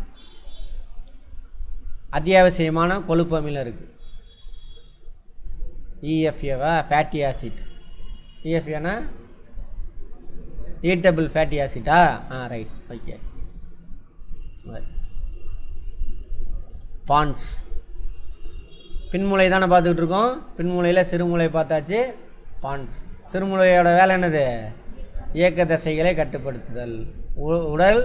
அத்தியாவசியமான கொழுப்பு அமிலம் இருக்குது. இஎஃப்ஏவா, ஃபேட்டி ஆசிட். இஎஃப்ஏனா ஈட்டபிள் ஃபேட்டி ஆசிட்டா? Right, okay. பான்ஸ் பின்மூளை தானே பார்த்துக்கிட்டு இருக்கோம். பின்மூளையில் சிறுமூளை பார்த்தாச்சு. பான்ஸ் சிறுமூளையோட வேலை என்னது? இயக்க தசைகளை கட்டுப்படுத்துதல், உடல்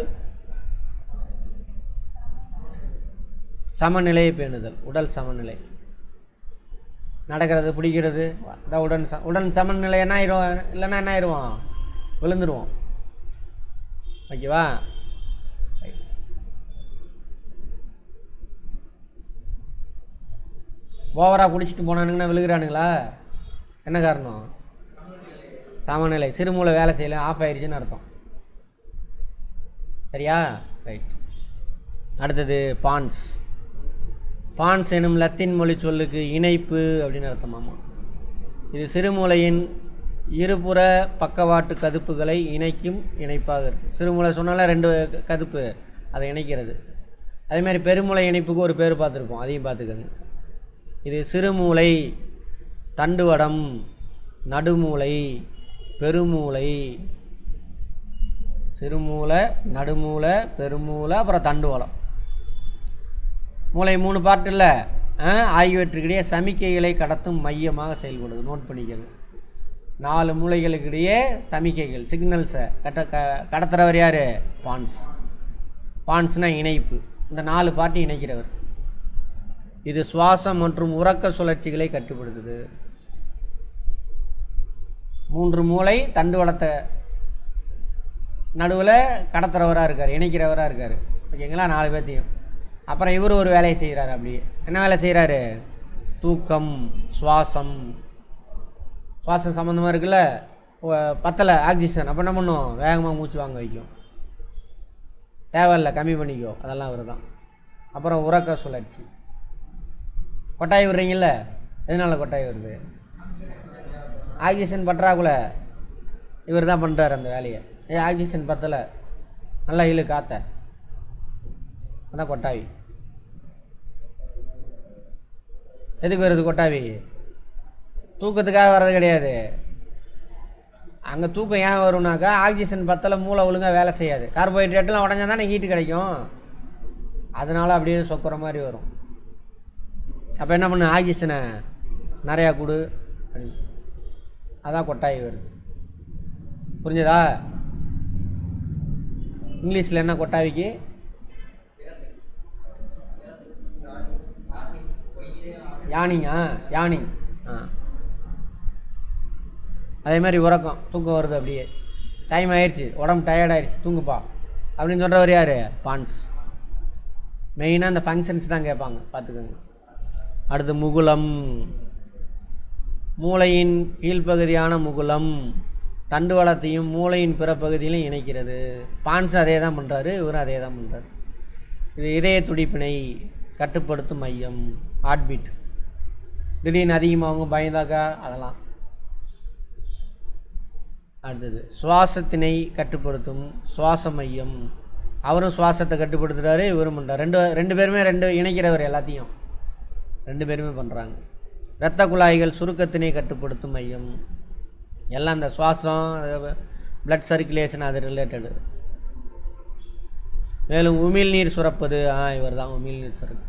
சமநிலையை பேணுதல். உடல் சமநிலை, நடக்கிறது, பிடிக்கிறது. உடல் சமநிலை என்ன ஆயிரும், இல்லைன்னா என்ன ஆயிடுவோம், விழுந்துருவோம். ஓகேவா? ஓவராக குடிச்சிட்டு போனானுங்கன்னா விழுகிறானுங்களா? என்ன காரணம்? சமநிலை. சிறுமூளை வேலை செய்யலை, ஆஃப் ஆயிடுச்சுன்னு அர்த்தம். சரியா? ரைட். அடுத்தது பான்ஸ். பான்ஸ் எனும் லத்தீன் மொழி சொல்லுக்கு இணைப்பு அப்படின்னு அர்த்தமாமா. இது சிறுமூளையின் இருபுற பக்கவாட்டு கதுப்புகளை இணைக்கும் இணைப்பாக இருக்குது. சிறுமூளை சொன்னால 2 கதுப்பு, அதை இணைக்கிறது. அதேமாதிரி பெருமூளை இணைப்புக்கு ஒரு பேர் பார்த்துருப்போம், அதையும் பார்த்துக்கோங்க. இது சிறுமூளை, தண்டுவடம், நடுமூளை, பெருமூளை. சிறுமூளை, நடுமூளை, பெருமூளை, அப்புறம் தண்டுவடம். மூளை 3 பார்ட் இல்லை, ஆகியவற்றுக்கிடையே சமிக்கைகளை கடத்தும் மையமாக செயல்படுது. நோட் பண்ணிக்கோங்க. 4 மூளைகளுக்கிடையே சமிக்கைகள், சிக்னல்ஸை கடத்துறவர் யார்? பான்ஸ். பான்ஸ்னால் இணைப்பு. இந்த 4 பார்ட்டி இணைக்கிறவர். இது சுவாசம் மற்றும் உறக்க சுழற்சிகளை கட்டுப்படுத்துது. 3 மூளை தண்டுவடத்தை நடுவில் கடத்துறவராக இருக்கார், இணைக்கிறவராக இருக்கார். ஓகேங்களா? 4 பேர்த்தையும். அப்புறம் இவர் ஒரு வேலையை செய்கிறாரு. அப்படியே என்ன வேலை செய்கிறாரு? தூக்கம், சுவாசம். சுவாசம் சம்மந்தமாக இருக்குல்ல, பத்தலை ஆக்சிஜன், அப்போ என்ன பண்ணும்? வேகமாக மூச்சு வாங்க வைக்கும். தேவையில்லை, கம்மி பண்ணிக்கோ, அதெல்லாம் அவர் தான். அப்புறம் உறக்க சுழற்சி. கொட்டாய் விடுறீங்கல்ல, எதனால கொட்டாய் வருது? ஆக்சிஜன் பற்றாக்குள்ள, இவர் தான் பண்ணுறாரு அந்த வேலையை. ஆக்சிஜன் பத்தலை, நல்லா இழு காத்த, அதான் கொட்டாவி. எதுக்கு வருது கொட்டாவி? தூக்கத்துக்காக வர்றது கிடையாது. அங்கே தூக்கம் ஏன் வரும்னாக்கா, ஆக்சிஜன் பத்தலை, மூளை ஒழுங்காக வேலை செய்யாது. கார்போஹைட்ரேட்லாம் உடஞ்சா தானே ஹீட்டு கிடைக்கும், அதனால் அப்படியே சொக்குற மாதிரி வரும். அப்போ என்ன பண்ணு? ஆக்சிஜனை நிறையா கொடு, அதான் கொட்டாய் வருது. புரிஞ்சதா? இங்கிலீஷில் என்ன கொட்டாவிக்கு? யானிங்கா, யானிங். அதே மாதிரி உறக்கம், தூக்கம் வருது. அப்படியே டைம் ஆயிடுச்சு, உடம்பு டயர்டாயிடுச்சு, தூங்குப்பா அப்படின்னு சொல்கிறவர் யார்? பான்ஸ். மெயினாக அந்த ஃபங்க்ஷன்ஸ் தான் கேட்பாங்க, பார்த்துக்கோங்க. அடுத்து முகுலம். மூளையின் கீழ்ப்பகுதியான முகுலம் தண்டுவடத்தையும் மூளையின் பிற பகுதியிலும் இணைக்கிறது. பான்ஸ் அதே தான் பண்ணுறாரு, இவரும் அதே தான் பண்ணுறாரு. இது இதய துடிப்பினை கட்டுப்படுத்தும் மையம், ஹார்ட்பீட். திடீர்னு அதிகமாகும், பயந்தாக்கா, அதெல்லாம். அடுத்தது சுவாசத்தினை கட்டுப்படுத்தும் சுவாச மையம். அவரும் சுவாசத்தை கட்டுப்படுத்துகிறாரு, இவரும் பண்ணுறாரு. ரெண்டு பேருமே இணைக்கிறவர், எல்லாத்தையும் 2 பேருமே பண்ணுறாங்க. இரத்த குழாய்கள் சுருக்கத்தினை கட்டுப்படுத்தும் மையம். எல்லாம் இந்த சுவாசம், பிளட் சர்க்குலேஷன், அது ரிலேட்டடு. மேலும் உமிழ்நீர் சுரப்பது, இவர் தான் உமிழ்நீர் சுரக்கு.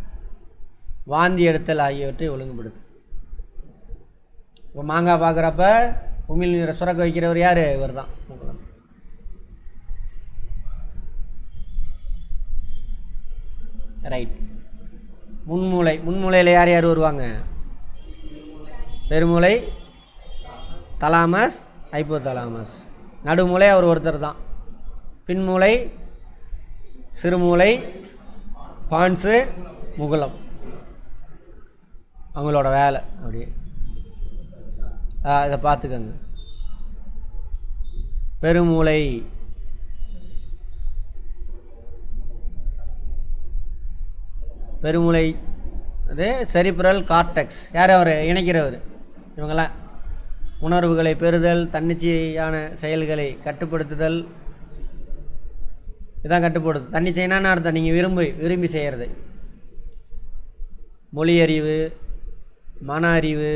வாந்தி எடுத்தல் ஆகியவற்றை ஒழுங்குபடுத்து. இப்போ மாங்காய் பார்க்குறப்ப உமிழ் நீரை சுரக்க வைக்கிறவர் யார்? இவர் தான். ரைட். முன்மூளை. முன்மூளையில் யார் யார் வருவாங்க? பெருமூளை, தலாமஸ், ஹைப்போதலாமஸ். நடுமூளை அவர் ஒருத்தர் தான். பின்மூளை, சிறுமூளை, பான்ஸு, முகுளம். அவங்களோட வேலை அப்படியே இதை பார்த்துக்கங்க. பெருமூளை, பெருமூளை அது செரிப்ரல் கார்டெக்ஸ். யார் அவர்? இணைக்கிறவர். இவங்களாம் உணர்வுகளை பெறுதல், தன்னிச்சையான செயல்களை கட்டுப்படுத்துதல், இதான் கட்டுப்படுது. தன்னிச்சைனான்னு அர்த்தம் நீங்கள் விரும்பி செய்கிறது. மொழியறிவு, மன அறிவு,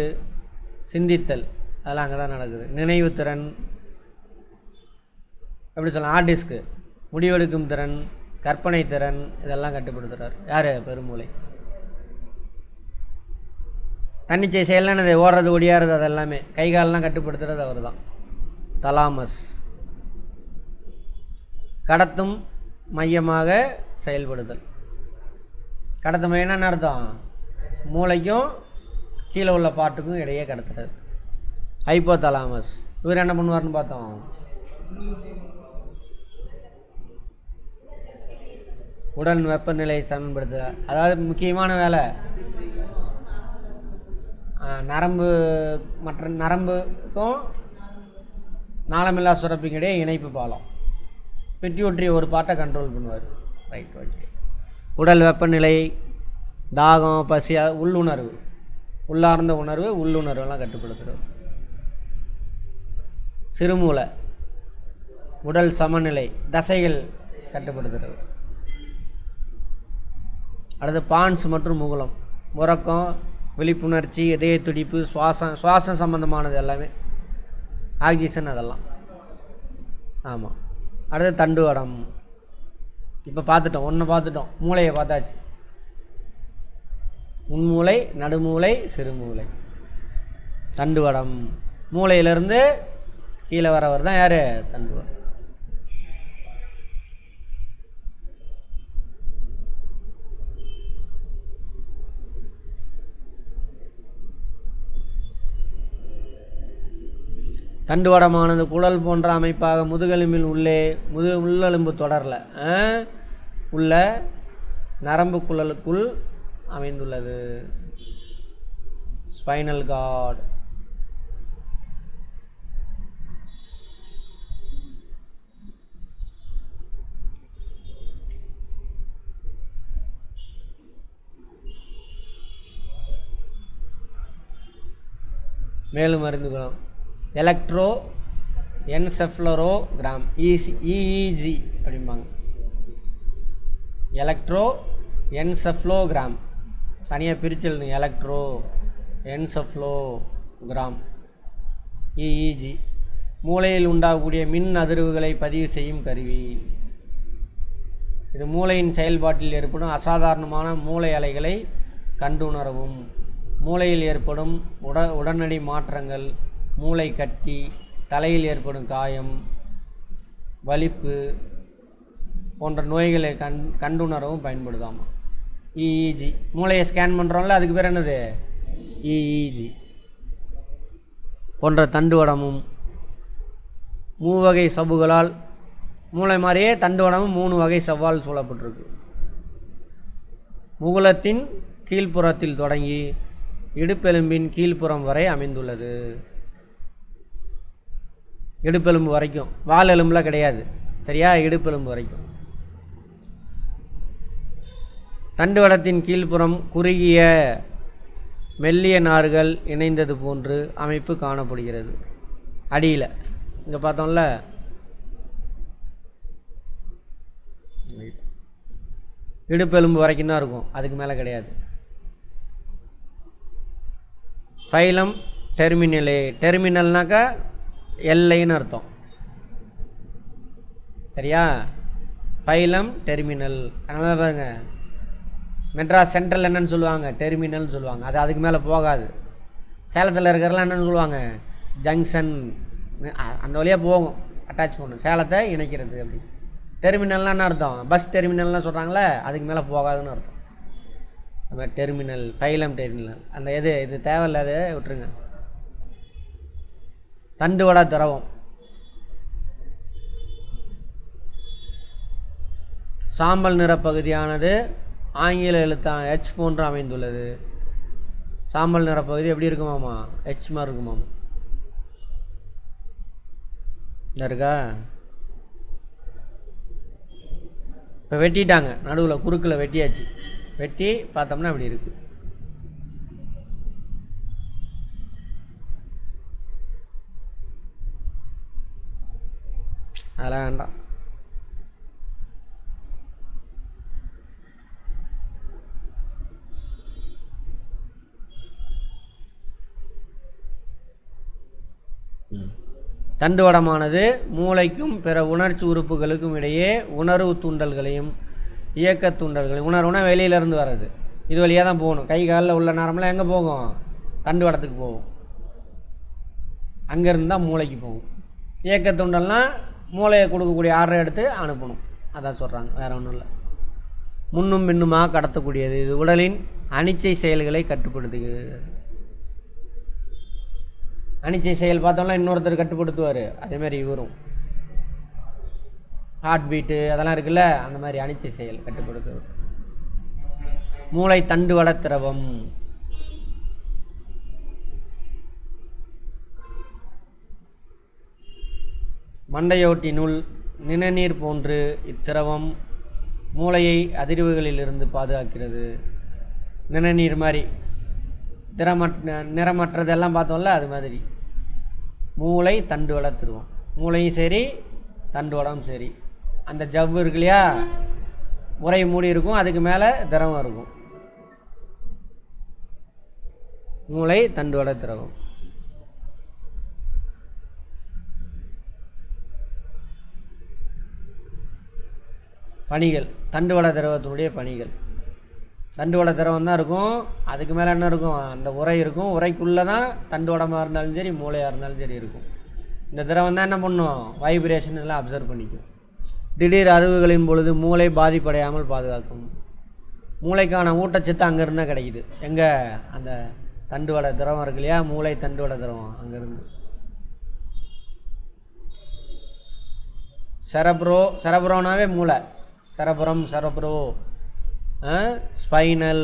சிந்தித்தல், அதெல்லாம் அங்கே தான் நடக்குது. நினைவுத்திறன் எப்படி சொல்லலாம், ஹார்ட் டிஸ்க்கு, முடிவெடுக்கும் திறன், கற்பனை திறன், இதெல்லாம் கட்டுப்படுத்துகிறார் யார்? பெருமூளை. தன்னிச்சை செயல்லாம் அது ஓடுறது ஒடியாறது அதெல்லாமே கை காலெலாம் கட்டுப்படுத்துறது அவர் தான். தலாமஸ் கடத்தும் மையமாக செயல்படுதல். கடத்தும் மையம் என்ன அர்த்தம்? மூளைக்கும் கீழே உள்ள பாட்டுக்கும் இடையே கடத்துறது. ஹைப்போதலாமஸ் இவர் என்ன பண்ணுவார்னு பார்த்தோம். உடல் வெப்பநிலை சமன்படுத்துதல். அதாவது முக்கியமான வேலை நரம்பு, மற்ற நரம்புக்கும் நாளமில்லா சுரப்பிக்கும் இடையே இணைப்பு பாலம். பிட்யூட்ரி ஒரு பாட்டை கண்ட்ரோல் பண்ணுவார். ரைட். ஓகே. உடல் வெப்பநிலை, தாகம், பசி, உள்ளுணர்வு, உள்ளார்ந்த உணர்வு, உள்ளுணர்வெல்லாம் கட்டுப்படுத்துகிறது. சிறுமூளை உடல் சமநிலை, தசைகள் கட்டுப்படுத்துகிறது. அடுத்து பான்ஸ் மற்றும் முகுளம், உறக்கம், விழிப்புணர்ச்சி, இதய துடிப்பு, சுவாசம் சம்பந்தமானது எல்லாமே, ஆக்சிஜன் அதெல்லாம். ஆமாம். அடுத்து தண்டுவடம். இப்போ பார்த்துட்டோம், ஒன்று பார்த்துட்டோம், மூளையை பார்த்தாச்சு. முன்மூளை, நடுமூளை, சிறுமூளை, தண்டுவடம். மூளையிலேருந்து கீழே வரவர் தான் யார்? தண்டுவடம். தண்டுவடமானது குழல் போன்ற அமைப்பாக முதுகெலும்பில் உள்ளெலும்பு தொடரில் உள்ள நரம்பு குழலுக்குள் அமைந்துள்ளது. Spinal cord. மேலும் அறிந்துக்கலாம். எலக்ட்ரோ என்செஃபலோகிராம், இஇஜி அப்படிம்பாங்க. எலக்ட்ரோ என்செஃபலோகிராம் தனியாக பிரித்து எழுதுங்க. Electro encephalogram, EEG. மூளையில் உண்டாகக்கூடிய மின் அதிர்வுகளை பதிவு செய்யும் கருவி. இது மூளையின் செயல்பாட்டில் ஏற்படும் அசாதாரணமான மூளை அலைகளை கண்டுணரவும், மூளையில் ஏற்படும் உடனடி மாற்றங்கள், மூளை கட்டி, தலையில் ஏற்படும் காயம், வலிப்பு போன்ற நோய்களை கண்டுணரவும் பயன்படுதாமா. இஇஜி. மூளையை ஸ்கேன் பண்ணுறோம்ல, அதுக்கு பேர் என்னது? இஇஜி. போன்ற தண்டுவடமும் மூவகை சவ்வுகளால், மூளை மாதிரியே தண்டுவடமும் 3 வகை சவ்வால் சூழப்பட்டிருக்கு. முகுளத்தின் கீழ்ப்புறத்தில் தொடங்கி இடுப்பெலும்பின் கீழ்ப்புறம் வரை அமைந்துள்ளது. இடுப்பெலும்பு வரைக்கும், வால் எலும்புலாம் கிடையாது, சரியா? இடுப்பெலும்பு வரைக்கும். தண்டுவடத்தின் கீழ்ப்புறம் குறுகிய மெல்லிய நார்கள் இணைந்தது போன்று அமைப்பு காணப்படுகிறது. அடியில் இங்கே பார்த்தோம்ல, இடுப்பெலும்பு வரைக்கும் தான் இருக்கும், அதுக்கு மேலே கிடையாது. ஃபைலம் டெர்மினலே. டெர்மினல்னாக்கா எல்லைன்னு அர்த்தம், சரியா? Phylum terminal. அதனால பாருங்க, மெட்ராஸ் சென்ட்ரல் என்னன்னு சொல்லுவாங்க, டெர்மினல்னு சொல்லுவாங்க. அது அதுக்கு மேலே போகாது. சேலத்தில் இருக்கிறலாம் என்னென்னு சொல்லுவாங்க, ஜங்ஷன். அந்த வழியாக போகும், அட்டாச் பண்ணும், சேலத்தை இணைக்கிறது. அப்படி டெர்மினல்னால் என்ன அர்த்தம், பஸ் டெர்மினல்லாம் சொல்கிறாங்களே, அதுக்கு மேலே போகாதுன்னு அர்த்தம். அது மாதிரி டெர்மினல், ஃபைலம் டெர்மினல், அந்த இது தேவையில்லாத விட்டுருங்க. தண்டுவட திரவம், சாம்பல் நிற பகுதியானது ஆங்கில எழுத்தான் H போன்று அமைந்துள்ளது. சாம்பல் நிற பகுதி எப்படி இருக்குமாமா, H மாதிரி இருக்குமாமா. இருக்கா? இப்போ வெட்டிட்டாங்க, நடுவில் குறுக்கில் வெட்டியாச்சு. வெட்டி பார்த்தோம்னா அப்படி இருக்கு. அதெல்லாம் வேண்டாம். தண்டுவடமானது மூளைக்கும் பிற உணர்ச்சி உறுப்புகளுக்கும் இடையே உணர்வு தூண்டல்களையும் இயக்க தூண்டல்களையும், உணர்வுனா வெளியிலேருந்து வர்றது, இது வழியாக தான் போகணும். கை காலில் உள்ள நரம்பெலாம் எங்கே போகும், தண்டுவடத்துக்கு போகும். அங்கேருந்து தான் மூளைக்கு போகும். இயக்க தூண்டல்னால் மூளையை கொடுக்கக்கூடிய ஆர்டரை எடுத்து அனுப்பணும், அதான் சொல்கிறாங்க, வேறு ஒன்றும் இல்லை. முன்னும் பின்னுமாக கடத்தக்கூடியது, இது உடலின் அனிச்சை செயல்களை கட்டுப்படுத்துகிறது. அனிச்சை செயல் பார்த்தோம்னா இன்னொருத்தர் கட்டுப்படுத்துவார், அதேமாதிரி இவரும் ஹார்ட் பீட்டு அதெல்லாம் இருக்குல்ல, அந்த மாதிரி அனிச்சை செயல் கட்டுப்படுத்துவார். மூளை தண்டுவட திரவம், மண்டையோட்டினுள் நிணநீர் போன்று இத்திரவம் மூளையை அதிர்வுகளிலிருந்து பாதுகாக்கிறது. நிணநீர் மாதிரி நிறமற்றதெல்லாம் பார்த்தோம்ல, அது மாதிரி மூளை தண்டுவட திரவம். மூளையும் சரி தண்டுவடம் சரி. அந்த ஜவ்வு இருக்கு இல்லையா, உரை மூடி இருக்கும், அதுக்கு மேலே திரவம் இருக்கும். மூளை தண்டுவட திரவம். பணிகள், தண்டுவட திரவத்தினுடைய பணிகள். தண்டுவட திரவம் தான் இருக்கும், அதுக்கு மேலே என்ன இருக்கும், அந்த உரை இருக்கும். உரைக்குள்ளே தான் தண்டுவடமாக இருந்தாலும் சரி மூளையாக இருந்தாலும் சரி இருக்கும். இந்த திரவம் தான் என்ன பண்ணும், வைப்ரேஷன் இதெல்லாம் அப்சர்வ் பண்ணிக்கும். திடீர் அதிர்வுகளின் பொழுது மூளை பாதிப்படையாமல் பாதுகாக்கும். மூளைக்கான ஊட்டச்சத்து அங்கேருந்து தான் கிடைக்குது. எங்கே, அந்த தண்டுவட திரவம் இருக்கு இல்லையா, மூளை தண்டுவட திரவம் அங்கேருந்து. செரப்ரோனாவே மூளை, செரப்ரோ ஸ்பைனல்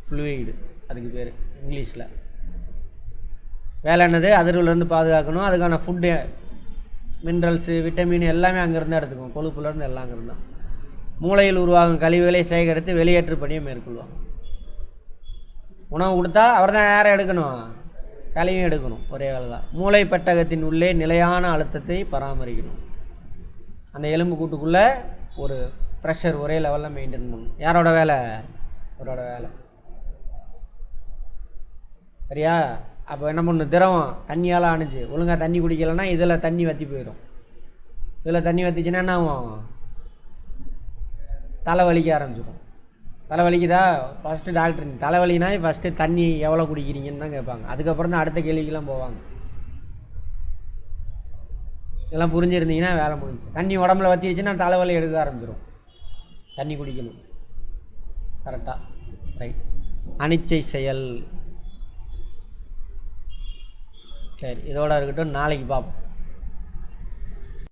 ஃப்ளூயிடு அதுக்கு பேர் இங்கிலீஷில். வேலை என்னது, அதிர்வுலேருந்து பாதுகாக்கணும். அதுக்கான ஃபுட்டு, மினரல்ஸு, விட்டமின் எல்லாமே அங்கேருந்து எடுத்துக்கும். கொழுப்புலேருந்து எல்லாம் அங்கேருந்து தான். மூளையில் உருவாகும் கழிவுகளை சேகரித்து வெளியேற்று பணியை மேற்கொள்வாங்க. உணவு கொடுத்தா அவர் தான் யாரை எடுக்கணும், கழிவையும் எடுக்கணும், ஒரே வேலை தான். மூளை பெட்டகத்தின் உள்ளே நிலையான அழுத்தத்தை பராமரிக்கணும். அந்த எலும்பு கூட்டுக்குள்ளே ஒரு ப்ரெஷர் ஒரே லெவலில் மெயின்டைன் பண்ணணும். யாரோட வேலை, அவரோட வேலை. சரியா? அப்போ என்ன பண்ணணும், திரவம் தண்ணியால் அணிஞ்சு ஒழுங்காக தண்ணி குடிக்கலைன்னா இதில் தண்ணி வற்றி போயிடும். இதில் தண்ணி வற்றிச்சுன்னா என்ன ஆகும், தலை வலிக்க ஆரம்பிச்சிடும். தலை வலிக்குதா, ஃபஸ்ட்டு டாக்டர் தலைவலினா ஃபஸ்ட்டு தண்ணி எவ்வளோ குடிக்கிறீங்கன்னு தான் கேட்பாங்க. அதுக்கப்புறம் தான் அடுத்த கேள்விக்கெலாம் போவாங்க. இதெல்லாம் புரிஞ்சுருந்தீங்கன்னா வேலை முடிஞ்சு. தண்ணி உடம்புல வற்றிடுச்சுன்னா தலைவலி எடுக்க ஆரம்பிச்சிடும். தண்ணி குடிக்கணும் கரெக்டாக. ரைட். அனிச்சை செயல். சரி, இதோட இருக்கட்டும், நாளைக்கு பார்ப்போம்.